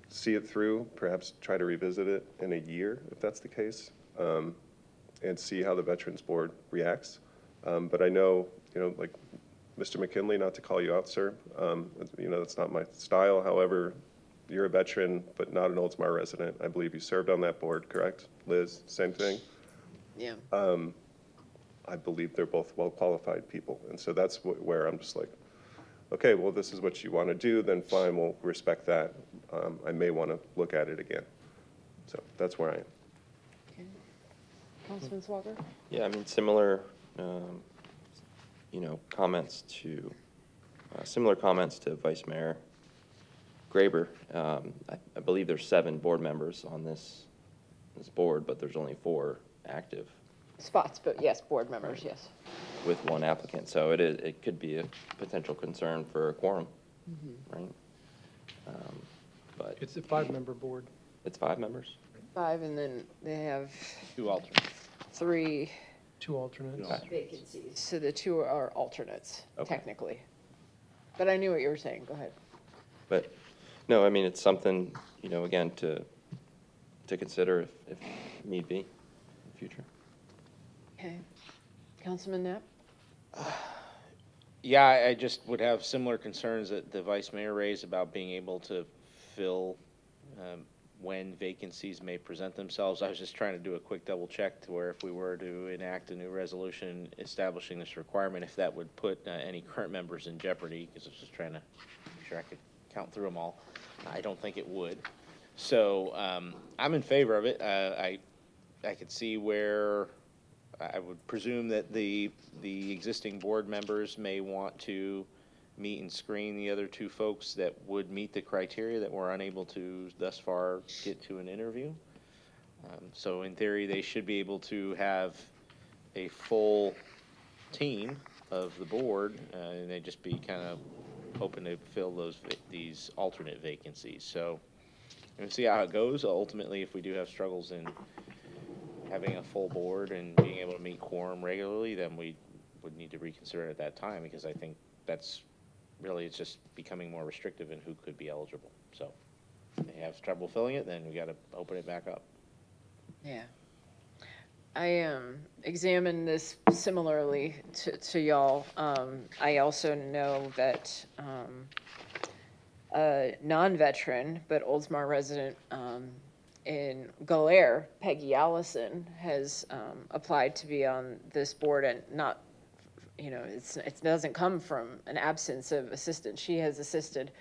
see it through, perhaps try to revisit it in a year, if that's the case, and see how the Veterans Board reacts. But I know, like Mr. McKinley, not to call you out, sir, that's not my style. However, you're a veteran, but not an Oldsmar resident. I believe you served on that board, correct? Liz, same thing? Yeah. I believe they're both well-qualified people. And so that's where I'm just like, okay, well, this is what you want to do, then fine, we'll respect that. I may want to look at it again. So that's where I am. Okay. Councilman Swager? Yeah, I mean, similar, comments to, similar comments to Vice Mayor Graber. I believe there's 7 board members on this board, but there's only 4 active. Spots, but yes, board members, yes. With 1 applicant, so it could be a potential concern for a quorum, right? But It's a 5-member board. it's 5 members? 5, and then they have 2 alternates. 3 2 alternates. vacancies. So the 2 are alternates, Okay. technically. But I knew what you were saying. Go ahead. But no, I mean, it's something, you know, again, to consider if need be in the future. Okay. Councilman Knapp? Yeah, I just would have similar concerns that the vice mayor raised about being able to fill when vacancies may present themselves. I was just trying to do a quick double check to where if we were to enact a new resolution establishing this requirement, if that would put any current members in jeopardy, because I was just trying to make sure I could count through them all. I don't think it would. So I'm in favor of it. I could see where I would presume that the existing board members may want to meet and screen the other two folks that would meet the criteria that were unable to thus far get to an interview. So in theory, they should be able to have a full team of the board, and they'd just be kind of hoping to fill these alternate vacancies. So we'll see how it goes. Ultimately, if we do have struggles in having a full board and being able to meet quorum regularly, then we would need to reconsider it at that time, because I think that's really, it's just becoming more restrictive in who could be eligible. So if they have trouble filling it, then we got to open it back up. Yeah. I examined this similarly to y'all. I also know that a non-veteran but Oldsmar resident in Galaire, Peggy Allison, has applied to be on this board, and not, you know, it doesn't come from an absence of assistance. She has assisted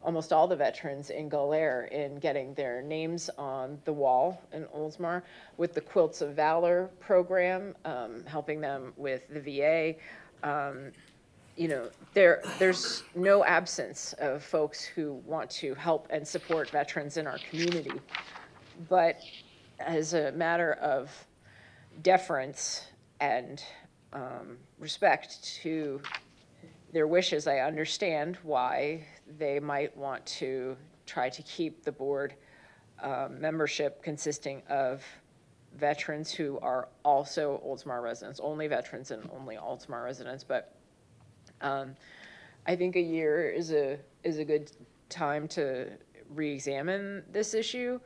almost all the veterans in Galaire in getting their names on the wall in Oldsmar with the Quilts of Valor program, helping them with the VA. You know, there's no absence of folks who want to help and support veterans in our community. But as a matter of deference and respect to their wishes, I understand why they might want to try to keep the board membership consisting of veterans who are also Oldsmar residents, only veterans and only Oldsmar residents. But I think a year is a good time to re-examine this issue,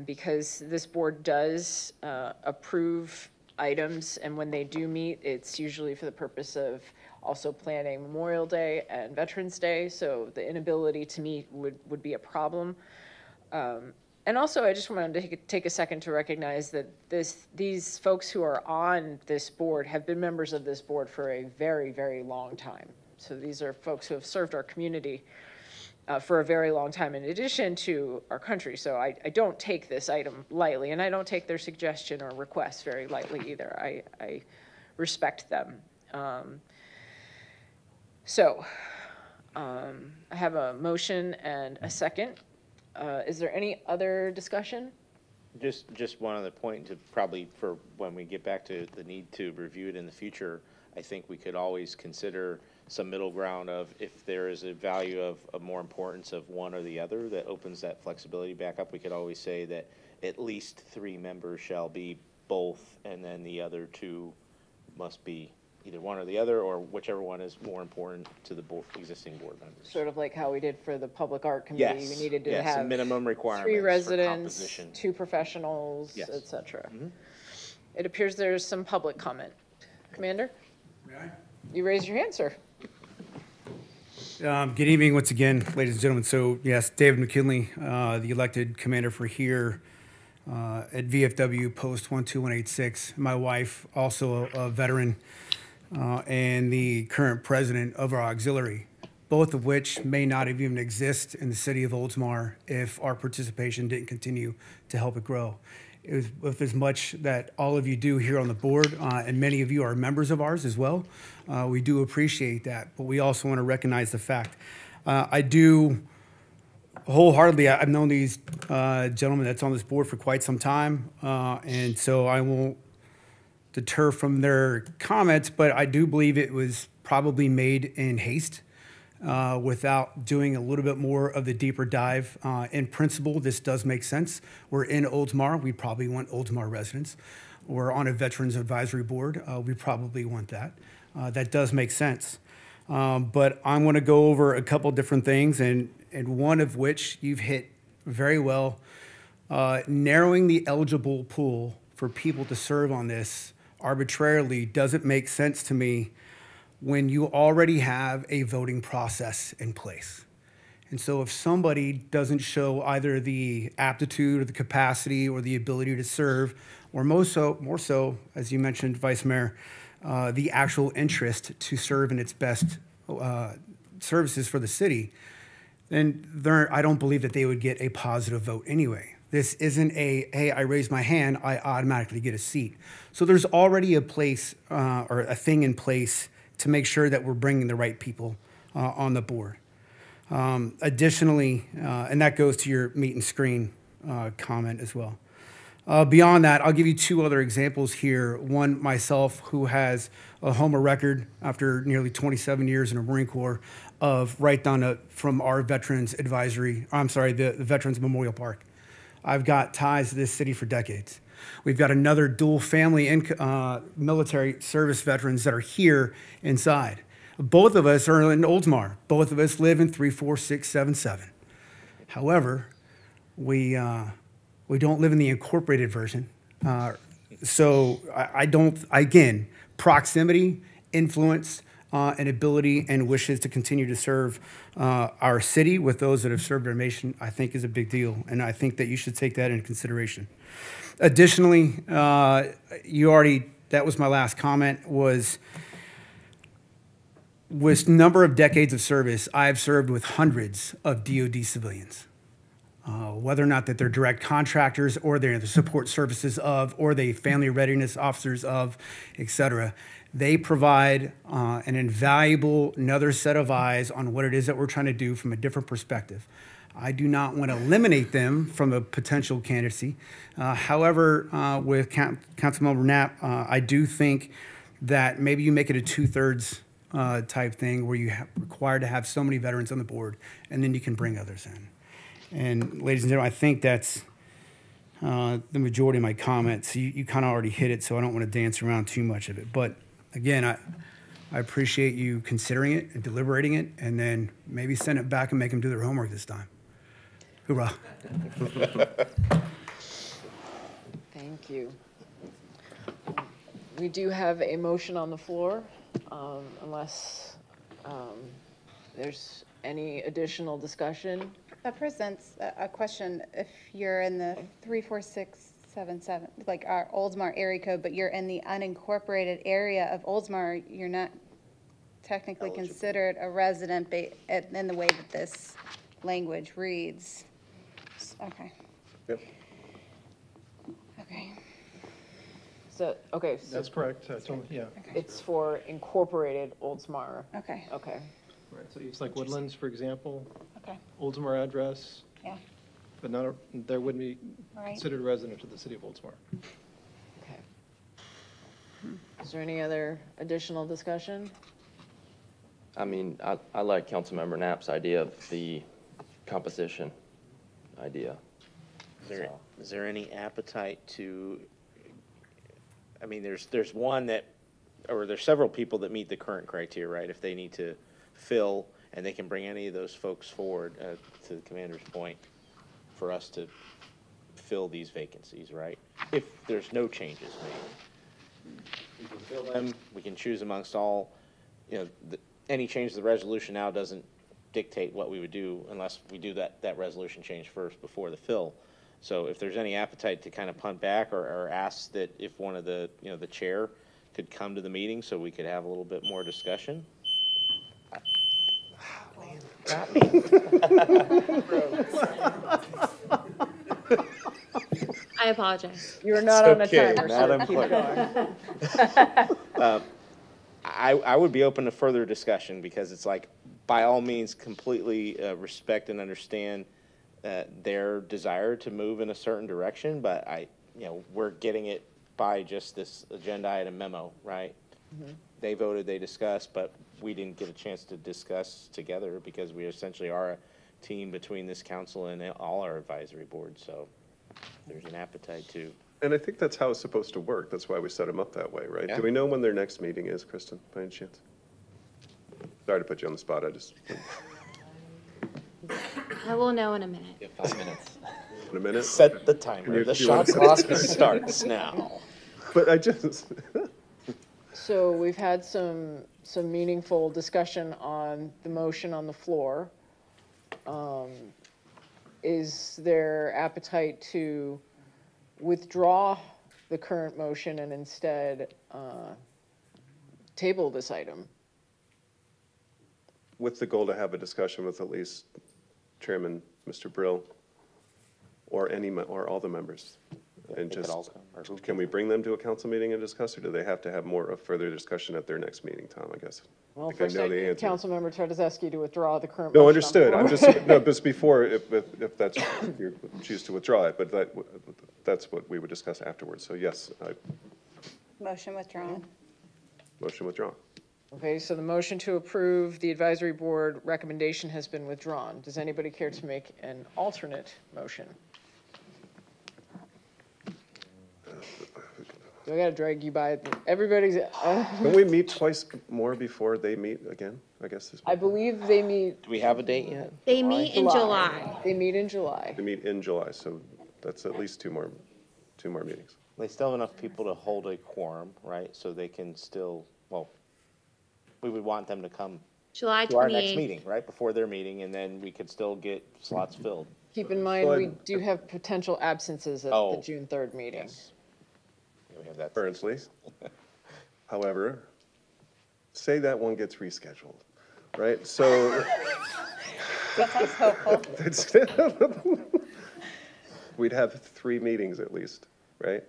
because this board does approve items, and when they do meet, it's usually for the purpose of also planning Memorial Day and Veterans Day, so the inability to meet would be a problem. And also, I just wanted to take a second to recognize that these folks who are on this board have been members of this board for a very, very long time. So these are folks who have served our community for a very long time, in addition to our country. So I don't take this item lightly, and I don't take their suggestion or request very lightly either. I respect them. So I have a motion and a second. Is there any other discussion? Just one other point to probably, for when we get back to the need to review it in the future, I think we could always consider some middle ground of, if there is a value of more importance of one or the other that opens that flexibility back up, we could always say that at least 3 members shall be both, and then the other 2 must be either one or the other, or whichever one is more important to the existing board members. Sort of like how we did for the Public Art Committee. Yes. We needed to Yes, have a minimum requirements 3 for residents, composition. 2 professionals, Yes. et cetera. It appears there's some public comment. Commander? May I? You raised your hand, sir. Good evening once again, ladies and gentlemen. So yes, David McKinley, the elected commander for here at VFW Post 12186. My wife, also a veteran, and the current president of our auxiliary, both of which may not even exist in the city of Oldsmar if our participation didn't continue to help it grow. With as much that all of you do here on the board, and many of you are members of ours as well, we do appreciate that, but we also want to recognize the fact. I do wholeheartedly, I've known these gentlemen that's on this board for quite some time, and so I won't deter from their comments, but I do believe it was probably made in haste without doing a little bit more of the deeper dive. In principle, this does make sense. We're in Oldsmar. We probably want Oldsmar residents. We're on a Veterans Advisory Board. We probably want that. That does make sense. But I'm going to go over a couple different things, and one of which you've hit very well. Narrowing the eligible pool for people to serve on this arbitrarily doesn't make sense to me when you already have a voting process in place. And so if somebody doesn't show either the aptitude or the capacity or the ability to serve, or more so, as you mentioned, Vice Mayor, the actual interest to serve in its best services for the city, then I don't believe that they would get a positive vote anyway. This isn't a, hey, I raise my hand, I automatically get a seat. So there's already a place or a thing in place to make sure that we're bringing the right people on the board. Additionally, and that goes to your meet and screen comment as well. Beyond that, I'll give you two other examples here. One, myself, who has a Homer record after nearly 27 years in the Marine Corps of right down from our Veterans Advisory, the Veterans Memorial Park. I've got ties to this city for decades. We've got another dual family military service veterans that are here inside. Both of us are in Oldsmar. Both of us live in 34677. However, we don't live in the incorporated version. So I don't, again, proximity, influence, and ability and wishes to continue to serve our city with those that have served our nation, I think is a big deal. And I think that you should take that into consideration. Additionally, that was my last comment, was number of decades of service. I've served with hundreds of DoD civilians. Whether or not that they're direct contractors or they're the support services of, or they family readiness officers of, et cetera. They provide an invaluable another set of eyes on what it is that we're trying to do from a different perspective. I do not want to eliminate them from a potential candidacy. However, with Council Member Knapp, I do think that maybe you make it a 2/3 type thing where you require to have so many veterans on the board, and then you can bring others in. And ladies and gentlemen, I think that's the majority of my comments. You kind of already hit it, so I don't want to dance around too much of it. But again, I appreciate you considering it and deliberating it, and then maybe send it back and make them do their homework this time. Hoorah. Thank you. We do have a motion on the floor, unless there's any additional discussion. That presents a question. If you're in the 34677, like our Oldsmar area code, but you're in the unincorporated area of Oldsmar, you're not technically considered a resident in the way that this language reads. Okay. Yep. Okay. So, okay. So That's correct. Yeah. it's for incorporated Oldsmar. Okay. Okay. Right, so it's like Woodlands, for example, Okay. Oldsmar address, Yeah. but not, there wouldn't be All right. considered a resident of the city of Oldsmar. Okay. Is there any other additional discussion? I mean, I like Councilmember Knapp's idea of the composition idea. Is there any appetite to, I mean, there's one that, or there's several people that meet the current criteria, right? If they need to fill, and they can bring any of those folks forward, to the commander's point, for us to fill these vacancies, right? If there's no changes made. We can fill them, we can choose amongst all, any change to the resolution now doesn't dictate what we would do unless we do that resolution change first before the fill. So if there's any appetite to kind of punt back or ask that if one of the, the chair could come to the meeting so we could have a little bit more discussion. Got me. I apologize. You're not on a timer, Madam so keep Clerk. going. I would be open to further discussion because it's like, by all means, completely respect and understand their desire to move in a certain direction, but we're getting it by just this agenda item memo, right? Mm-hmm. They voted, they discussed, but we didn't get a chance to discuss together because we essentially are a team between this council and all our advisory boards. So there's an appetite to. And I think that's how it's supposed to work. That's why we set them up that way, right? Yeah. Do we know when their next meeting is, Kristen, by any chance? Sorry to put you on the spot, I will know in a minute. You have 5 minutes. in a minute? Set the timer. The shot clock starts now. But I just, So we've had some meaningful discussion on the motion on the floor. Is there appetite to withdraw the current motion and instead table this item? with the goal to have a discussion with at least Chairman, Mr. Brill, or or all the members. And just, can we bring them to a council meeting and discuss, or do they have to have more of further discussion at their next meeting, Tom, I guess? Well, I think I first know the answer. Councilmember Tardizeski to withdraw the current No, motion. understood. I'm just, no, but before, if that's, you choose to withdraw it, but that's what we would discuss afterwards. So yes, Motion withdrawn. motion withdrawn. Okay, so the motion to approve the advisory board recommendation has been withdrawn. Does anybody care to make an alternate motion? Do I gotta drag you by? Everybody's. Can we meet twice more before they meet again? I guess is. I believe they meet. Do we have a date yet? They meet in July. They meet in July. They meet in July, so that's at least two more meetings. They still have enough people to hold a quorum, right? So they can still, well, we would want them to come July to our 28th. next meeting, right, before their meeting, and then we could still get slots filled. Keep in mind, we do have potential absences at the June 3rd meeting. Yes. Yeah, we have that. Currently. However, say that one gets rescheduled, right? So. That's helpful. We'd have 3 meetings at least, right?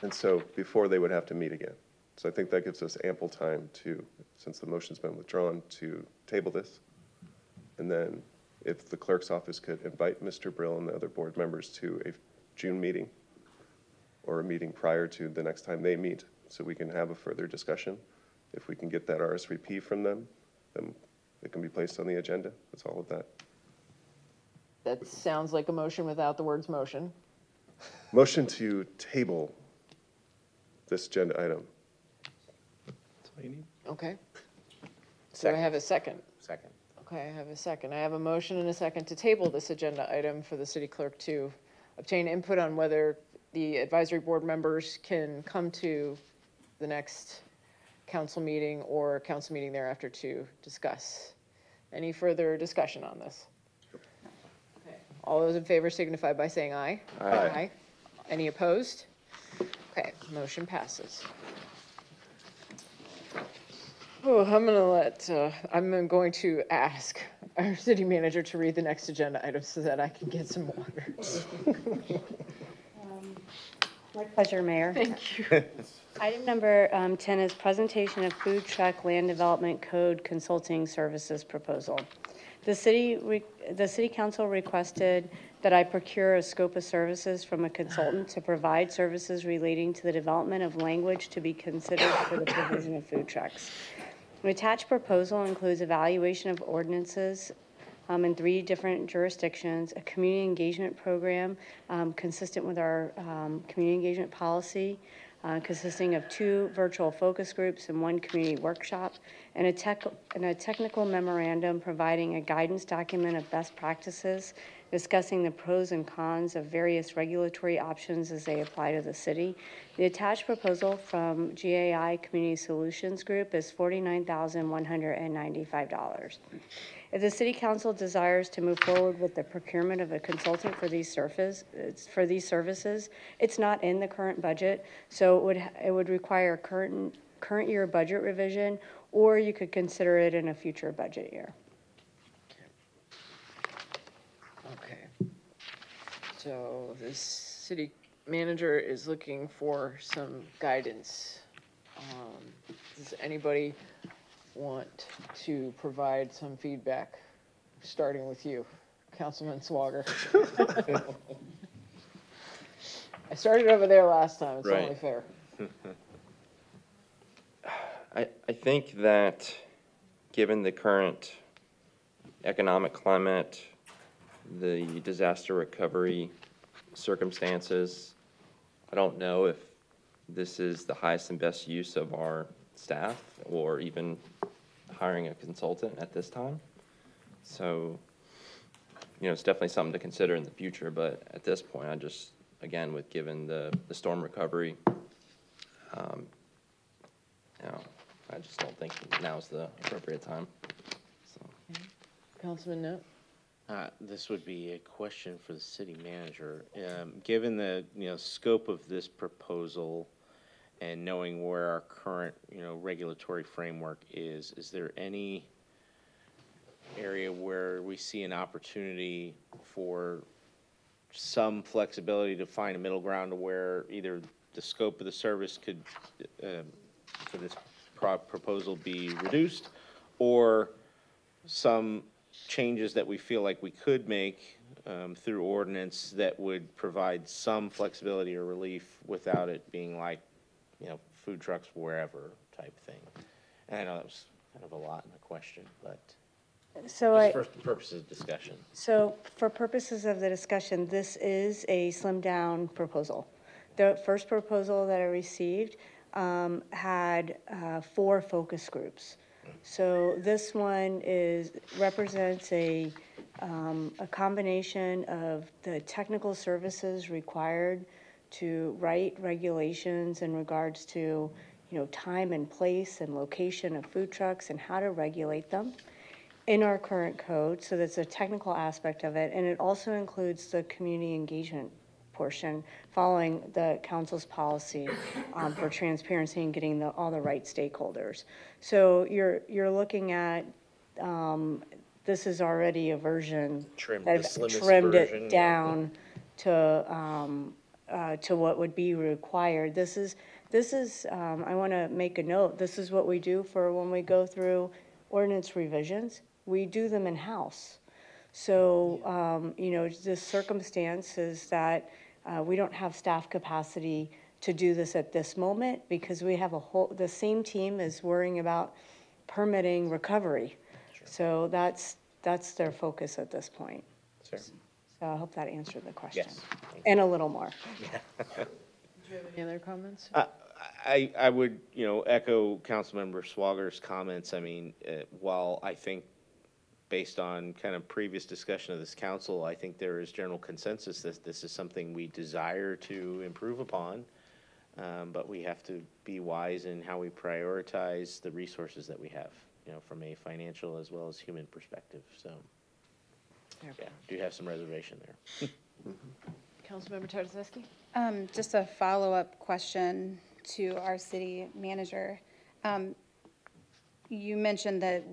And so before they would have to meet again. So I think that gives us ample time to, since the motion's been withdrawn, to table this. And then if the clerk's office could invite Mr. Brill and the other board members to a June meeting or a meeting prior to the next time they meet, so we can have a further discussion. If we can get that RSVP from them, then it can be placed on the agenda. That's all of that. That sounds like a motion without the words motion. Motion to table this agenda item. That's all you need. Okay. So I have a second. Second. Okay, I have a second. I have a motion and a second to table this agenda item for the city clerk to obtain input on whether the advisory board members can come to the next council meeting or council meeting thereafter to discuss. Any further discussion on this? Okay. All those in favor signify by saying aye. Aye. Any opposed? Okay, motion passes. Oh, I'm going to ask our city manager to read the next agenda item so that I can get some water. My pleasure, Mayor. Thank you. Item number 10 is presentation of food truck land development code consulting services proposal. The city council requested that I procure a scope of services from a consultant to provide services relating to the development of language to be considered for the provision of food trucks. The attached proposal includes evaluation of ordinances in 3 different jurisdictions, a community engagement program consistent with our community engagement policy, consisting of 2 virtual focus groups and 1 community workshop, and a technical memorandum providing a guidance document of best practices, discussing the pros and cons of various regulatory options as they apply to the city. The attached proposal from GAI Community Solutions Group is $49,195. If the City Council desires to move forward with the procurement of a consultant for these services, it's not in the current budget, so it would require a current year budget revision, or you could consider it in a future budget year. Okay. So the city manager is looking for some guidance. Does anybody want to provide some feedback, starting with you, Councilman Swager? I started over there last time, it's only fair. I think that given the current economic climate, the disaster recovery circumstances, I don't know if this is the highest and best use of our staff or even hiring a consultant at this time. So, it's definitely something to consider in the future, but at this point, I just, again, with given the storm recovery, I just don't think now's the appropriate time. So. Councilman Knapp? This would be a question for the city manager. Given the, scope of this proposal and knowing where our current, regulatory framework is there any area where we see an opportunity for some flexibility to find a middle ground to where either the scope of the service could, for this proposal, be reduced, or some changes that we feel like we could make through ordinance that would provide some flexibility or relief without it being like, food trucks wherever type thing? And I know that was kind of a lot in the question, but just for purposes of discussion. So for purposes of the discussion, this is a slimmed down proposal. The first proposal that I received had 4 focus groups. So this one represents a combination of the technical services required to write regulations in regards to, time and place and location of food trucks and how to regulate them in our current code. So that's a technical aspect of it. And it also includes the community engagement portion following the council's policy for transparency and getting all the right stakeholders. So you're looking at, this is already a version that have trimmed it down to what would be required. This is I want to make a note, this is what we do for when we go through ordinance revisions. We do them in-house. So, the circumstance is that we don't have staff capacity to do this at this moment because we have the same team is worrying about permitting recovery. Sure. So that's their focus at this point. Sure. So I hope that answered the question. Yes. And a little more. Do you have any other comments? I would, echo Councilmember Swager's comments. I mean, while I think based on kind of previous discussion of this council, I think there is general consensus that this is something we desire to improve upon, but we have to be wise in how we prioritize the resources that we have, from a financial as well as human perspective. So, yeah, do have some reservation there. Councilmember Tartaseski? Just a follow-up question to our city manager. You mentioned that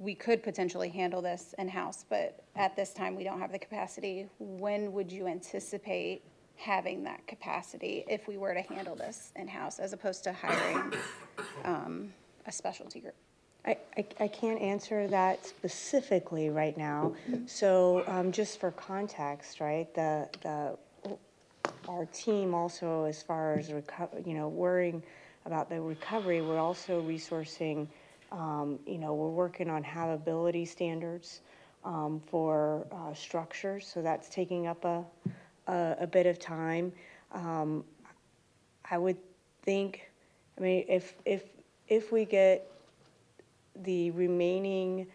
we could potentially handle this in-house, but at this time we don't have the capacity. When would you anticipate having that capacity if we were to handle this in-house as opposed to hiring a specialty group? I can't answer that specifically right now. So just for context, right, our team also, as far as worrying about the recovery, we're also resourcing, we're working on habitability standards for structures, so that's taking up a bit of time. I would think, if we get the remaining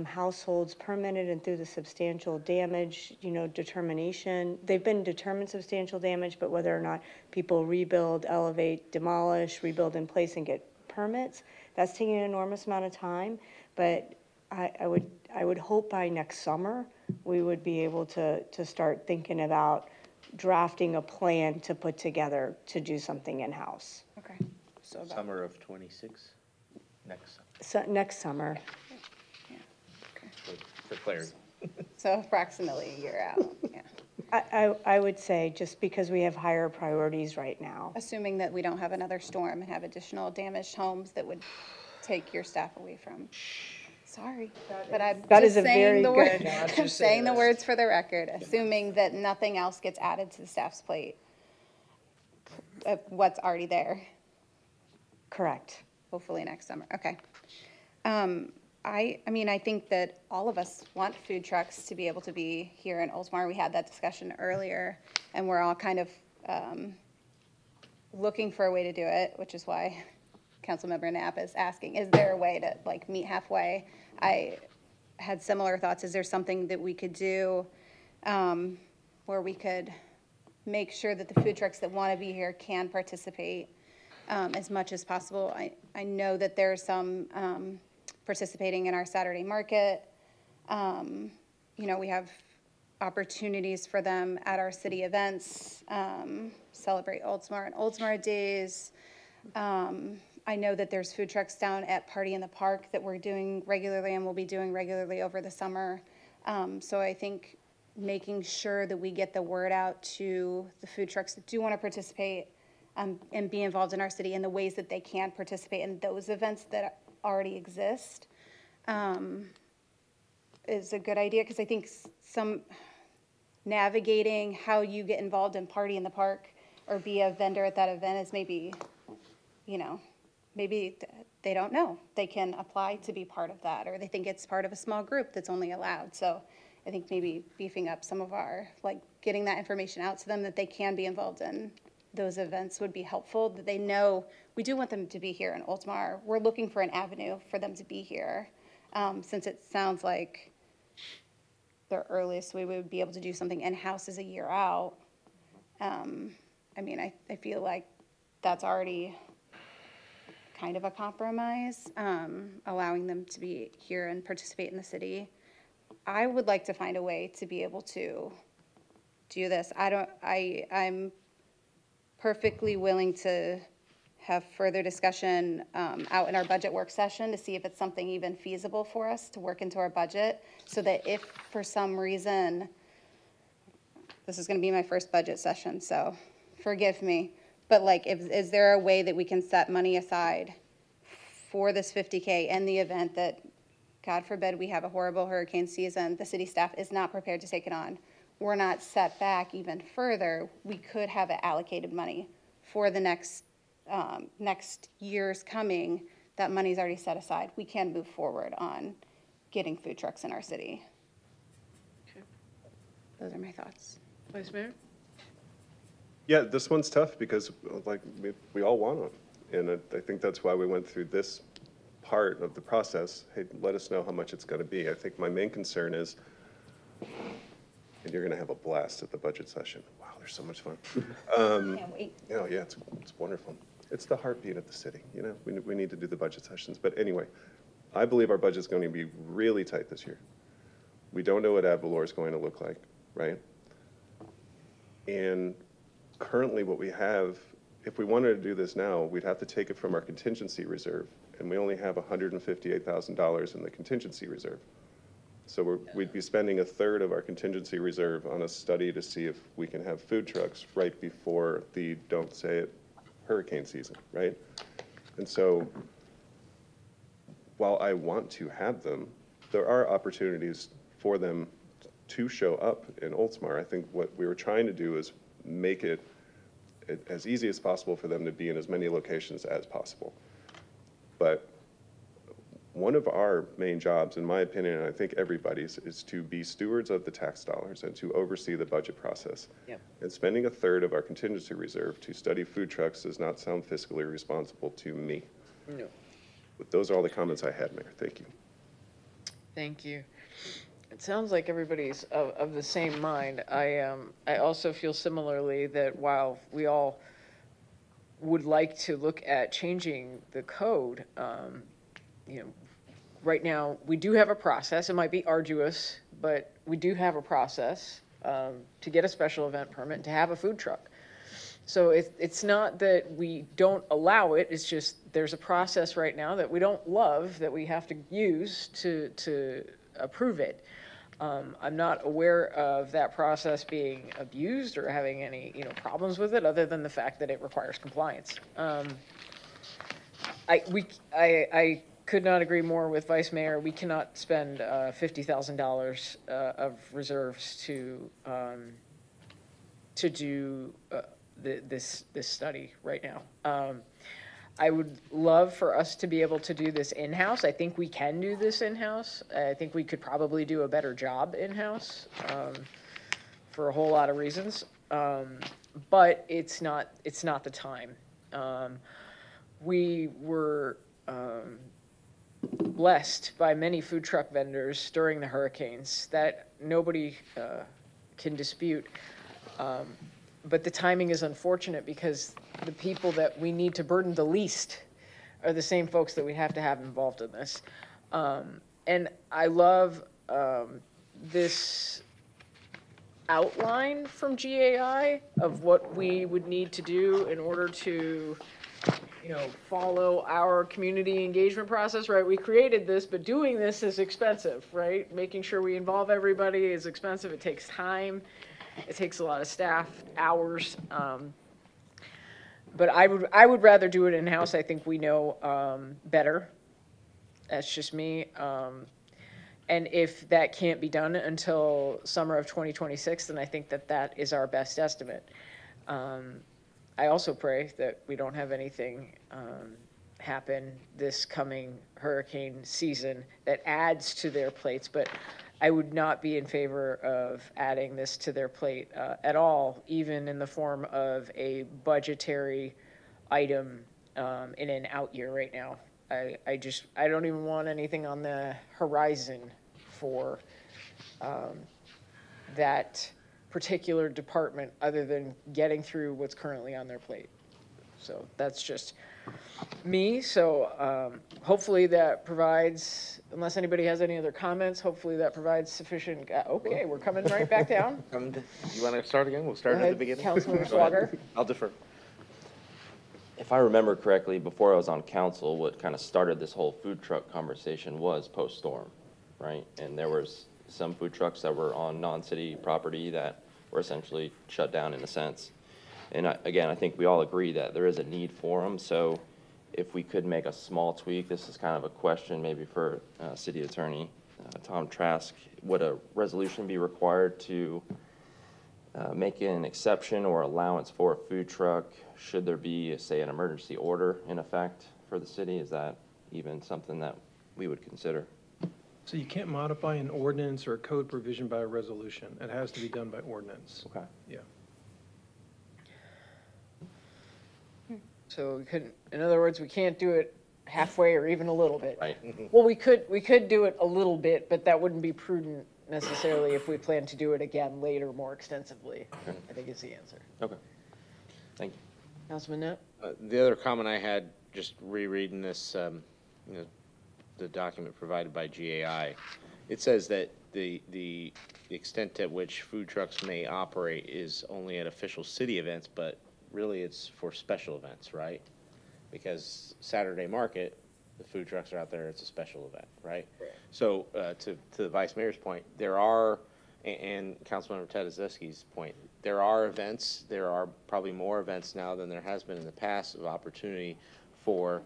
households permitted and through the substantial damage, determination. They've been determined substantial damage, but whether or not people rebuild, elevate, demolish, rebuild in place and get permits, that's taking an enormous amount of time. But I would hope by next summer we would be able to start thinking about drafting a plan to put together to do something in-house. Okay. So summer of 26, next summer. So next summer. Yeah. Okay. For clarity. So approximately a year out. Yeah. I would say just because we have higher priorities right now. Assuming that we don't have another storm and have additional damaged homes that would take your staff away from. Sorry, but I'm just saying the word. I'm saying the words for the record. Assuming that nothing else gets added to the staff's plate. What's already there. Correct. Hopefully next summer. Okay. I think that all of us want food trucks to be able to be here in Oldsmar. We had that discussion earlier, and we're all kind of looking for a way to do it, which is why Councilmember Knapp is asking, is there a way to like meet halfway? I had similar thoughts. Is there something that we could do where we could make sure that the food trucks that want to be here can participate as much as possible? I know that there's some participating in our Saturday market. You know, we have opportunities for them at our city events, celebrate Oldsmar and Oldsmar days. I know that there's food trucks down at Party in the Park that we're doing regularly and will be doing regularly over the summer. So I think making sure that we get the word out to the food trucks that do want to participate and be involved in our city in the ways that they can participate in those events that already exist is a good idea, because I think some navigating how you get involved in Party in the Park or be a vendor at that event is maybe, you know, maybe they don't know they can apply to be part of that, or they think it's part of a small group that's only allowed. So I think maybe beefing up some of our, like getting that information out to them that they can be involved in those events would be helpful, that they know we do want them to be here in Oldsmar. We're looking for an avenue for them to be here. Since it sounds like the earliest we would be able to do something in-house is a year out. I mean, I feel like that's already kind of a compromise, allowing them to be here and participate in the city. I would like to find a way to be able to do this. I'm perfectly willing to have further discussion out in our budget work session to see if it's something even feasible for us to work into our budget, so that if for some reason, this is going to be my first budget session, so forgive me, but like, is there a way that we can set money aside for this $50K in the event that, God forbid, we have a horrible hurricane season, the city staff is not prepared to take it on, we're not set back even further, we could have allocated money for the next year's coming. That money's already set aside. We can move forward on getting food trucks in our city. Okay. Those are my thoughts. Vice Mayor? Yeah, this one's tough because like we all want them. And I think that's why we went through this part of the process. Hey, let us know how much it's going to be. I think my main concern is, and you're going to have a blast at the budget session. Wow, there's so much fun. Can't wait. Yeah, it's wonderful. It's the heartbeat of the city. You know, we need to do the budget sessions. But anyway, I believe our budget's going to be really tight this year. We don't know what ad valorem is going to look like, right? And currently what we have, if we wanted to do this now, we'd have to take it from our contingency reserve. And we only have $158,000 in the contingency reserve. So we'd be spending a third of our contingency reserve on a study to see if we can have food trucks right before the, don't say it, hurricane season, right? And so while I want to have them, there are opportunities for them to show up in Oldsmar. I think what we were trying to do is make it as easy as possible for them to be in as many locations as possible. But one of our main jobs, in my opinion, and I think everybody's, is to be stewards of the tax dollars and to oversee the budget process. Yeah. And spending a third of our contingency reserve to study food trucks does not sound fiscally responsible to me. No. But those are all the comments I had, Mayor. Thank you. Thank you. It sounds like everybody's of the same mind. I also feel similarly that while we all would like to look at changing the code, you know, right now we do have a process. It might be arduous, but we do have a process to get a special event permit and to have a food truck. So it's not that we don't allow it. It's just there's a process right now that we don't love that we have to use to approve it. I'm not aware of that process being abused or having any problems with it, other than the fact that it requires compliance. I could not agree more with Vice Mayor. We cannot spend $50,000 of reserves to do this study right now. I would love for us to be able to do this in-house. I think we can do this in-house. I think we could probably do a better job in-house for a whole lot of reasons. But it's not the time. we were blessed by many food truck vendors during the hurricanes that nobody can dispute. But the timing is unfortunate because the people that we need to burden the least are the same folks that we have to have involved in this. And I love this outline from GAI of what we would need to do in order to, you know, follow our community engagement process, right? We created this, but doing this is expensive, right? Making sure we involve everybody is expensive. It takes time. It takes a lot of staff hours. But I would rather do it in-house. I think we know better. That's just me. And if that can't be done until summer of 2026, then I think that that is our best estimate. I also pray that we don't have anything happen this coming hurricane season that adds to their plates, but I would not be in favor of adding this to their plate at all, even in the form of a budgetary item in an out year right now. I don't even want anything on the horizon for that particular department other than getting through what's currently on their plate. So that's just me. So hopefully that provides, unless anybody has any other comments, hopefully that provides sufficient, okay, we're coming right back down. You want to start again? We'll start at the beginning. Councilmember Swager. I'll defer. If I remember correctly, before I was on council, what kind of started this whole food truck conversation was post-storm, right? And there was some food trucks that were on non-city property that were essentially shut down in a sense. And again, I think we all agree that there is a need for them. So if we could make a small tweak, this is kind of a question maybe for City Attorney Tom Trask, would a resolution be required to make an exception or allowance for a food truck? Should there be, say, an emergency order in effect for the city? Is that even something that we would consider? So you can't modify an ordinance or a code provision by a resolution. It has to be done by ordinance. Okay. Yeah. So we couldn't, in other words, we can't do it halfway or even a little bit. Right. Well, we could do it a little bit, but that wouldn't be prudent necessarily if we plan to do it again later more extensively, I think is the answer. Okay. Thank you. Councilman Knapp? The other comment I had, just rereading this, you know, the document provided by GAI, it says that the extent at which food trucks may operate is only at official city events, but really it's for special events, right? Because Saturday market, the food trucks are out there, it's a special event, right? So to the Vice Mayor's point, there are, and Councilmember Tedeschi's point, there are events, there are probably more events now than there has been in the past of opportunity for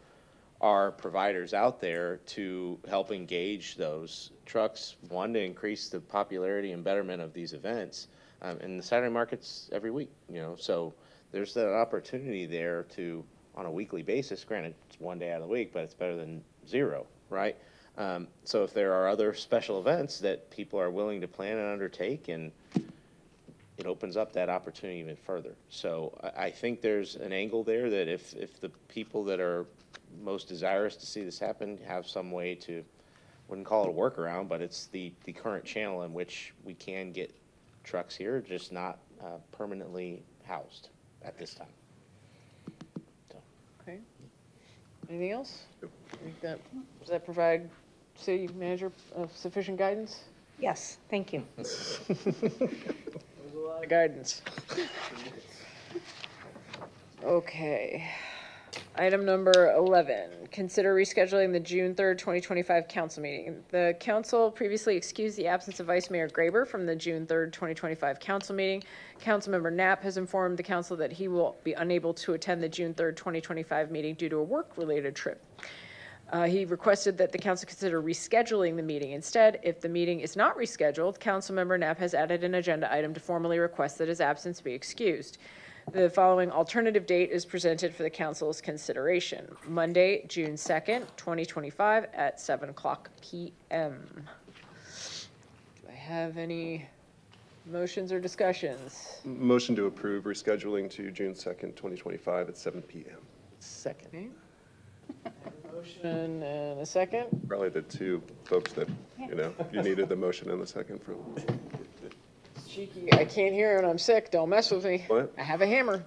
our providers out there to help engage those trucks, one, to increase the popularity and betterment of these events. And the Saturday market's every week, you know, so there's that opportunity there to, on a weekly basis, granted it's one day out of the week, but it's better than zero, right? So if there are other special events that people are willing to plan and undertake, and it opens up that opportunity even further. So I think there's an angle there that if the people that are most desirous to see this happen have some way to, wouldn't call it a workaround, but it's the current channel in which we can get trucks here, just not permanently housed at this time. So. Okay. Anything else? Does that provide city manager sufficient guidance? Yes, thank you. There's a lot of guidance. Okay. Item number 11, consider rescheduling the June 3rd, 2025 council meeting. The council previously excused the absence of Vice Mayor Graber from the June 3rd, 2025 council meeting. Councilmember Knapp has informed the council that he will be unable to attend the June 3rd, 2025 meeting due to a work-related trip. He requested that the council consider rescheduling the meeting. Instead, if the meeting is not rescheduled, Councilmember Knapp has added an agenda item to formally request that his absence be excused. The following alternative date is presented for the council's consideration. Monday, June 2nd, 2025 at 7:00 p.m. Do I have any motions or discussions? Motion to approve rescheduling to June 2nd, 2025 at 7 p.m. Second. Okay. Motion and a second. Probably the two folks that, you needed the motion and the second from. Cheeky, I can't hear and I'm sick. Don't mess with me. What? I have a hammer.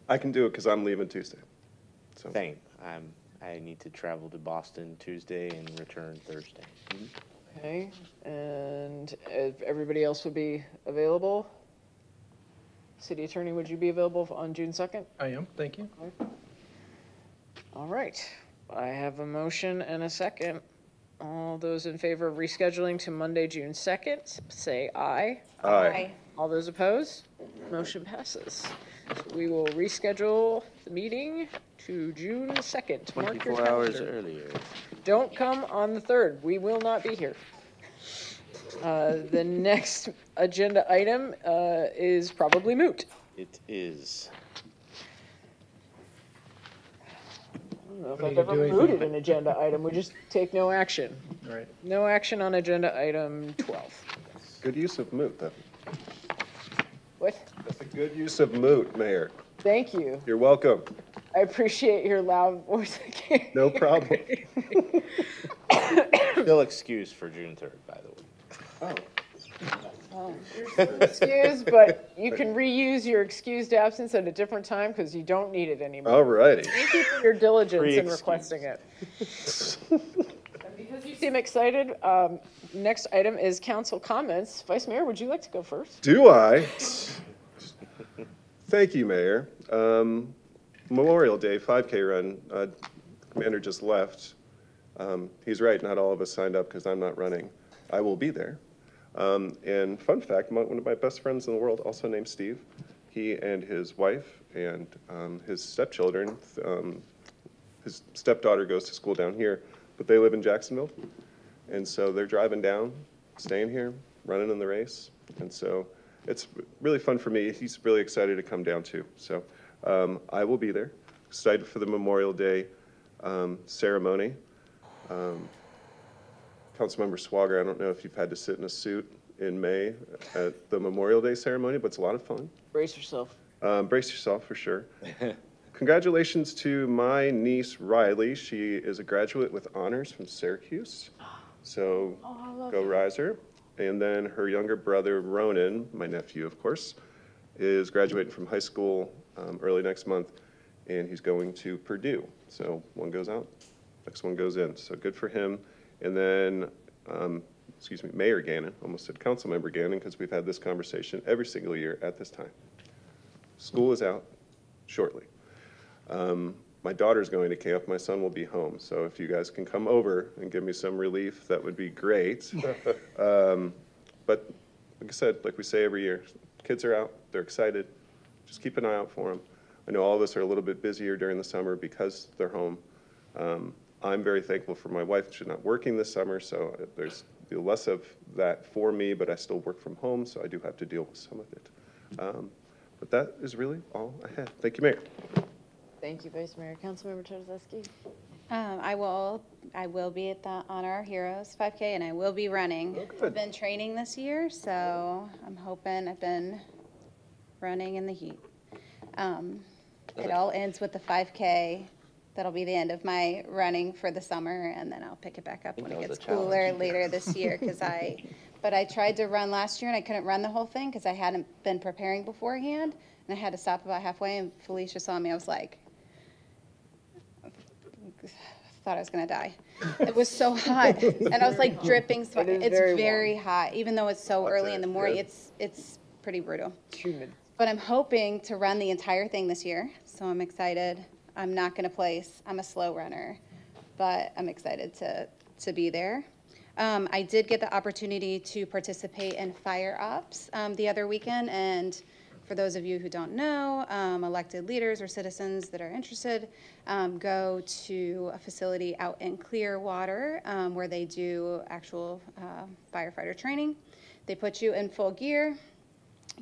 I can do it because I'm leaving Tuesday. So. I need to travel to Boston Tuesday and return Thursday. Okay, and if everybody else would be available? City Attorney, would you be available on June 2nd? I am, thank you. All right, I have a motion and a second. All those in favor of rescheduling to Monday, June 2nd, say aye. Aye. All those opposed? Motion passes. So we will reschedule the meeting to June 2nd. Mark your 24 hours calendar. earlier. Don't come on the 3rd. We will not be here. The next agenda item is probably moot. It is. I don't know if We I've need to ever do mooted anything. an agenda item. We just take no action. Right. No action on agenda item 12. Good use of moot, though. What? That's a good use of moot, Mayor. Thank you. You're welcome. I appreciate your loud voice. No problem. Still excused for June 3rd, by the way. You're excused, but you can reuse your excused absence at a different time because you don't need it anymore. All righty. Thank you for your diligence in Pre-excused. requesting it. And because you seem excited, next item is council comments. Vice Mayor, would you like to go first? Do I? Thank you, Mayor. Memorial Day 5K run. Commander just left. He's right, not all of us signed up because I'm not running. I will be there. And fun fact, one of my best friends in the world, also named Steve, he and his wife and his stepchildren, his stepdaughter goes to school down here, but they live in Jacksonville. And so they're driving down, staying here, running in the race. And so it's really fun for me. He's really excited to come down too. So I will be there. Excited for the Memorial Day ceremony. Councilmember Swager, I don't know if you've had to sit in a suit in May at the Memorial Day ceremony, but it's a lot of fun. Brace yourself. Brace yourself for sure. Congratulations to my niece Riley. She is a graduate with honors from Syracuse. So go Riser. And then her younger brother Ronan, my nephew of course, is graduating from high school early next month, and he's going to Purdue. So one goes out, next one goes in. So good for him. And then, Mayor Gannon, almost said Council Member Gannon, because we've had this conversation every single year at this time. School is out shortly. My daughter's going to camp, my son will be home. So if you guys can come over and give me some relief, that would be great. But like I said, like we say every year, kids are out, they're excited. Just keep an eye out for them. I know all of us are a little bit busier during the summer because they're home. I'm very thankful for my wife. She's not working this summer, so there's less of that for me, but I still work from home, so I do have to deal with some of it. But that is really all I had. Thank you, Mayor. Thank you, Vice Mayor. Councilmember Tarzaski. I will be at the Honor Our Heroes 5K, and I will be running. I've been training this year, so I'm hoping. I've been running in the heat. It all ends with the 5K. That'll be the end of my running for the summer, and then I'll pick it back up when it gets cooler later this year. But I tried to run last year, and I couldn't run the whole thing because I hadn't been preparing beforehand, and I had to stop about halfway. And Felicia saw me. I was like, thought I was gonna die. It was so hot, and I was like dripping sweat. It's very hot, even though it's so early in the morning. It's pretty brutal. Humid. But I'm hoping to run the entire thing this year, so I'm excited. I'm not going to place. I'm a slow runner, but I'm excited to be there. I did get the opportunity to participate in fire ops the other weekend, and for those of you who don't know, elected leaders or citizens that are interested, go to a facility out in Clearwater where they do actual firefighter training. They put you in full gear,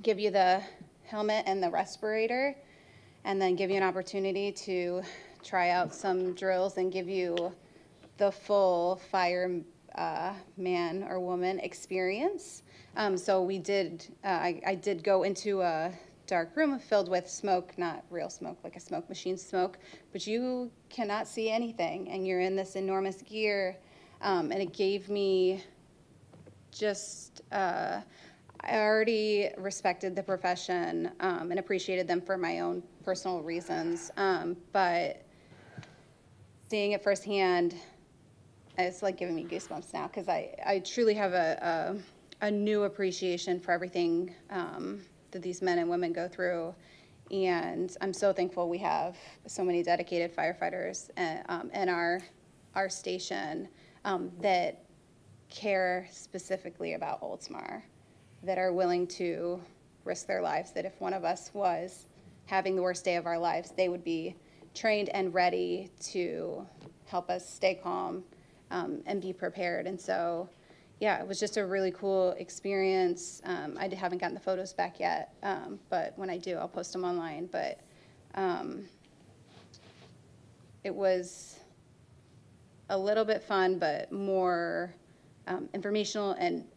give you the helmet and the respirator, and then give you an opportunity to try out some drills and give you the full fireman or woman experience. So we did, I did go into dark room filled with smoke, not real smoke, like a smoke machine smoke, but you cannot see anything, and you're in this enormous gear, and it gave me just, I already respected the profession and appreciated them for my own personal reasons, but seeing it firsthand, it's like giving me goosebumps now, because I truly have a new appreciation for everything that these men and women go through. And I'm so thankful we have so many dedicated firefighters in our station that care specifically about Oldsmar, that are willing to risk their lives, that if one of us was having the worst day of our lives, they would be trained and ready to help us stay calm and be prepared. And so, yeah, it was just a really cool experience. I haven't gotten the photos back yet, but when I do, I'll post them online. But it was a little bit fun, but more informational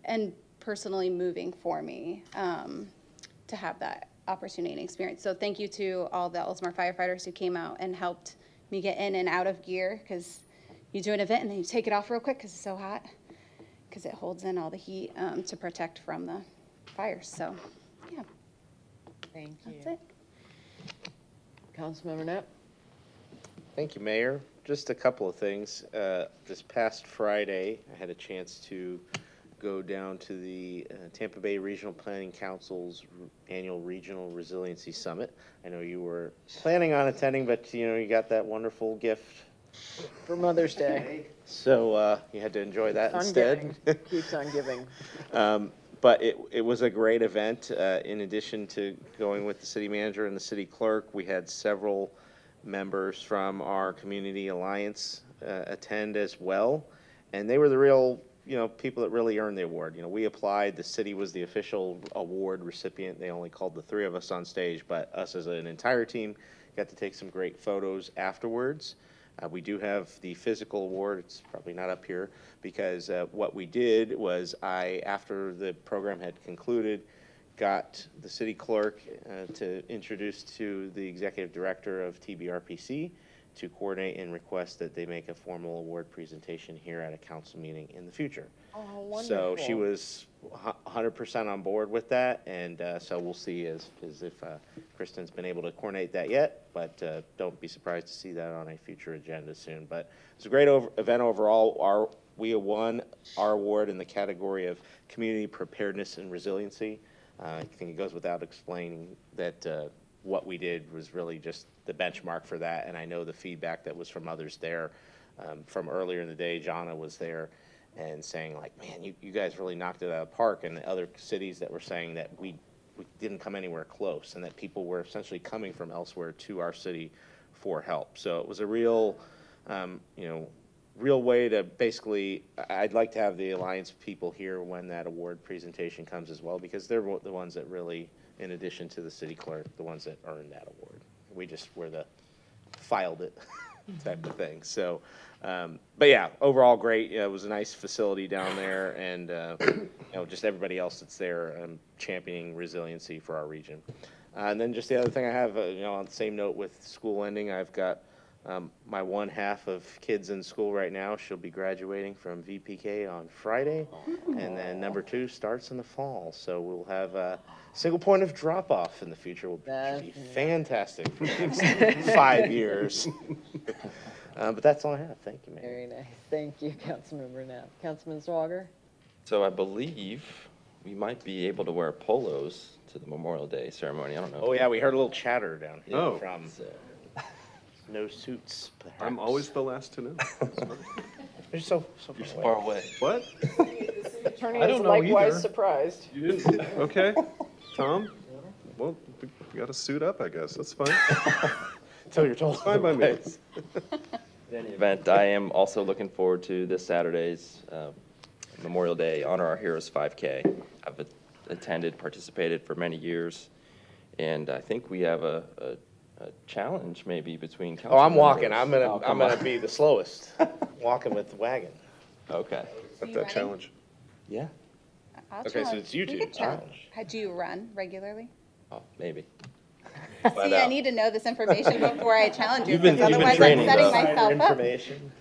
and personally moving for me to have that opportunity and experience. So thank you to all the Oldsmar firefighters who came out and helped me get in and out of gear, because you do an event and then you take it off real quick because it's so hot, because it holds in all the heat to protect from the fires. So, yeah. Thank you. That's it. Councilmember Knapp? Thank you, Mayor. Just a couple of things. This past Friday, I had a chance to go down to the Tampa Bay Regional Planning Council's annual Regional Resiliency Summit. I know you were planning on attending, but you got that wonderful gift For Mother's Day. So you had to enjoy that instead. Keeps on giving. But it was a great event. In addition to going with the city manager and the city clerk, we had several members from our community alliance attend as well. And they were the real people that really earned the award. We applied, the city was the official award recipient. They only called the three of us on stage, but us as an entire team got to take some great photos afterwards. We do have the physical award. It's probably not up here, because what we did was after the program had concluded, got the city clerk to introduce to the executive director of TBRPC to coordinate and request that they make a formal award presentation here at a council meeting in the future. Oh, wonderful. So she was 100% on board with that, and so we'll see as if Kristen's been able to coordinate that yet, but don't be surprised to see that on a future agenda soon. But it's a great event overall. We won our award in the category of community preparedness and resiliency. I think it goes without explaining that what we did was really just the benchmark for that, and I know the feedback that was from others there. From earlier in the day, Jana was there and saying, like, man, you guys really knocked it out of the park, and other cities that were saying that we didn't come anywhere close, and that people were essentially coming from elsewhere to our city for help. So it was a real, real way to basically, I'd like to have the Alliance people here when that award presentation comes as well, because they're the ones that really, in addition to the city clerk, the ones that earned that award. We just were the filed it type of thing. So, but yeah, overall great. It was a nice facility down there, and just everybody else that's there championing resiliency for our region. And then just the other thing I have, on the same note with school ending, I've got my one half of kids in school right now. She'll be graduating from VPK on Friday, and then number 2 starts in the fall. So we'll have a single point of drop-off in the future. Will be fantastic for the next 5 years. But that's all I have. Thank you, Mayor. Very nice. Thank you, Councilmember Knapp. Councilman Swager? So I believe we might be able to wear polos to the Memorial Day ceremony. I don't know. Oh, yeah, we heard a little chatter down here Oh. from no suits, perhaps. I'm always the last to know. You're so far away. What? Attorney I is don't know likewise either. surprised. You didn't? Okay. Tom? Well, we got to suit up, I guess. That's fine. Until you're told. Fine by me. In any event, I am also looking forward to this Saturday's Memorial Day Honor Our Heroes 5K. I've attended, participated for many years, and I think we have a challenge maybe between council I'm walking. members. I'm gonna be the slowest. Walking with the wagon. Okay. Got that challenge. Yeah. I'll Okay, so challenge. it's you two. could challenge. Do you run regularly? Oh, maybe. See, I need to know this information before I challenge you, You've been because otherwise I'm training, setting though. myself up. Information.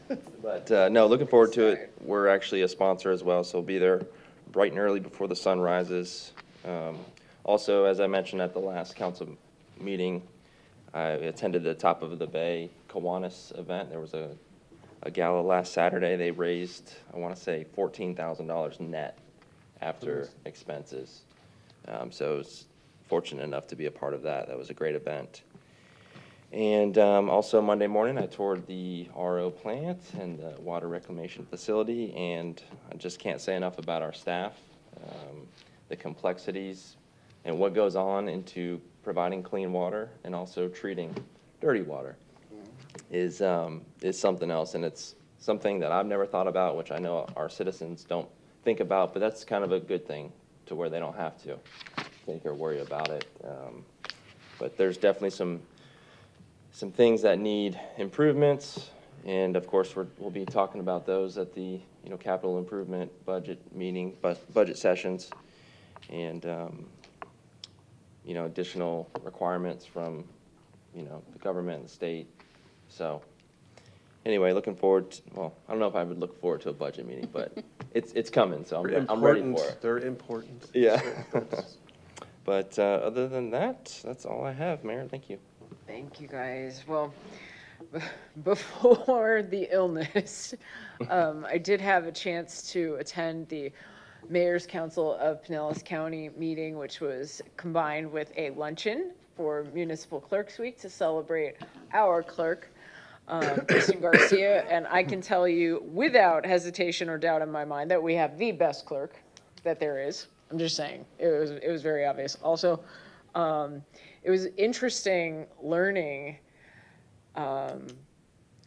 But no, looking forward to it. We're actually a sponsor as well, so we'll be there bright and early before the sun rises. Also, as I mentioned at the last council meeting, I attended the Top of the Bay Kiwanis event. There was a gala last Saturday. They raised, I want to say, $14,000 net after expenses. So I was fortunate enough to be a part of that. That was a great event. And also Monday morning, I toured the RO plant and the water reclamation facility, and I just can't say enough about our staff, the complexities and what goes on into providing clean water and also treating dirty water is something else, and it's something that I've never thought about, which I know our citizens don't think about, but that's kind of a good thing to where they don't have to think or worry about it. But there's definitely some things that need improvements, and of course we'll be talking about those at the capital improvement budget meeting, budget sessions, and additional requirements from the government and the state. So anyway, looking forward to, well, I don't know if I would look forward to a budget meeting, but it's coming, so I'm ready for it. They're important. Yeah. But other than that, that's all I have, Mayor. Thank you. Thank you, guys. Well, before the illness, I did have a chance to attend the Mayor's Council of Pinellas County meeting, which was combined with a luncheon for Municipal Clerks Week to celebrate our clerk, Kristen Garcia. And I can tell you without hesitation or doubt in my mind that we have the best clerk that there is. I'm just saying, it was very obvious. Also, it was interesting learning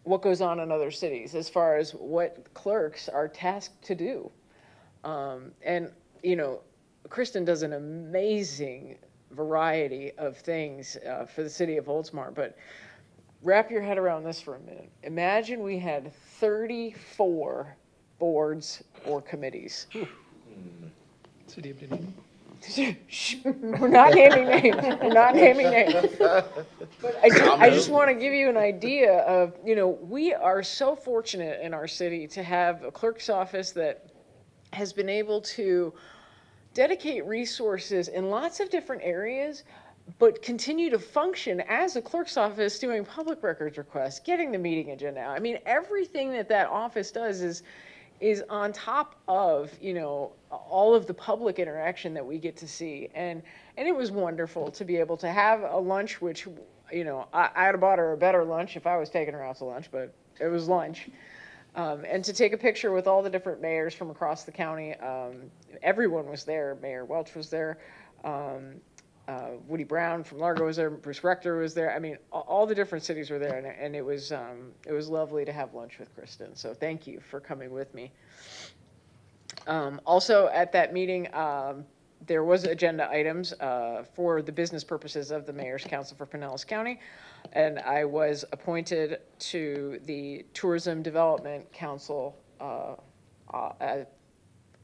what goes on in other cities as far as what clerks are tasked to do. And, Kristen does an amazing variety of things for the city of Oldsmar, but wrap your head around this for a minute. Imagine we had 34 boards or committees. City of Dunedin. We're not naming names. We're not naming names. But I just want to give you an idea of, we are so fortunate in our city to have a clerk's office that has been able to dedicate resources in lots of different areas, but continue to function as a clerk's office doing public records requests, getting the meeting agenda out. I mean, everything that office does is on top of, all of the public interaction that we get to see. And it was wonderful to be able to have a lunch, which, I'd have bought her a better lunch if I was taking her out to lunch, but it was lunch. And to take a picture with all the different mayors from across the county. Everyone was there. Mayor Welch was there. Woody Brown from Largo was there. Bruce Rector was there. I mean, all the different cities were there, and it was lovely to have lunch with Kristen. So thank you for coming with me. Also at that meeting, there was agenda items for the business purposes of the Mayor's Council for Pinellas County, and I was appointed to the Tourism Development Council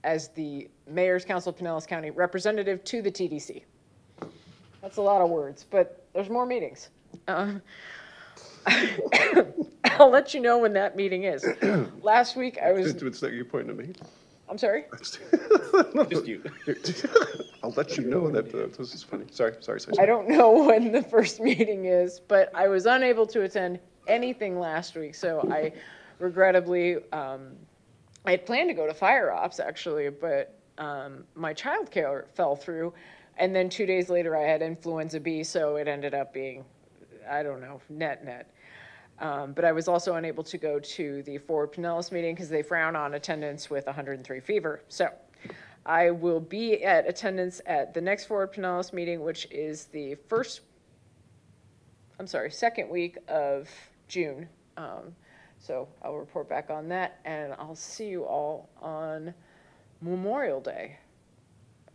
as the Mayor's Council of Pinellas County representative to the TDC. That's a lot of words, but there's more meetings. I'll let you know when that meeting is. Last week I was... You're pointing to me? I'm sorry? Just you. I'll let you know that this is funny. Sorry. I don't know when the first meeting is, but I was unable to attend anything last week, so I regrettably, I had planned to go to fire ops actually, but my childcare fell through, and then 2 days later I had influenza B, so it ended up being, I don't know, net. But I was also unable to go to the Forward Pinellas meeting because they frown on attendance with 103 fever. So I will be at attendance at the next Forward Pinellas meeting, which is the second week of June. So I'll report back on that, and I'll see you all on Memorial Day.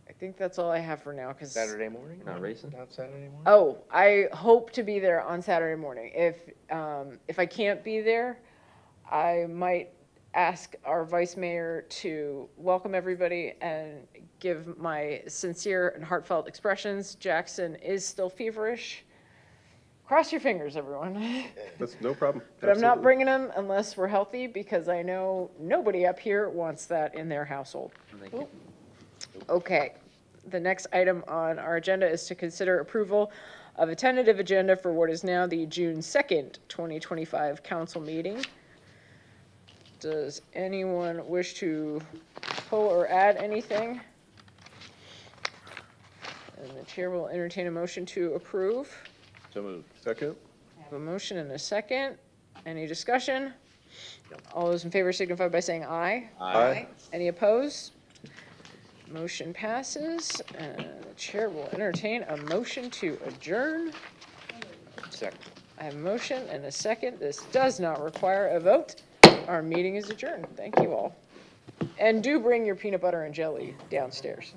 I think that's all I have for now. Saturday morning? Not racing? Not Saturday morning? Oh, I hope to be there on Saturday morning. If I can't be there, I might ask our vice mayor to welcome everybody and give my sincere and heartfelt expressions. Jackson is still feverish. Cross your fingers, everyone. That's no problem. But I'm not Absolutely. bringing them unless we're healthy, because I know nobody up here wants that in their household. Thank you. Okay, the next item on our agenda is to consider approval of a tentative agenda for what is now the June 2nd, 2025 council meeting. Does anyone wish to pull or add anything? And the chair will entertain a motion to approve. So moved. Second? I have a motion and a second. Any discussion? All those in favor signify by saying aye. Aye. Any opposed? Motion passes, and the chair will entertain a motion to adjourn. Second. I have a motion and a second. This does not require a vote. Our meeting is adjourned. Thank you all. And do bring your peanut butter and jelly downstairs.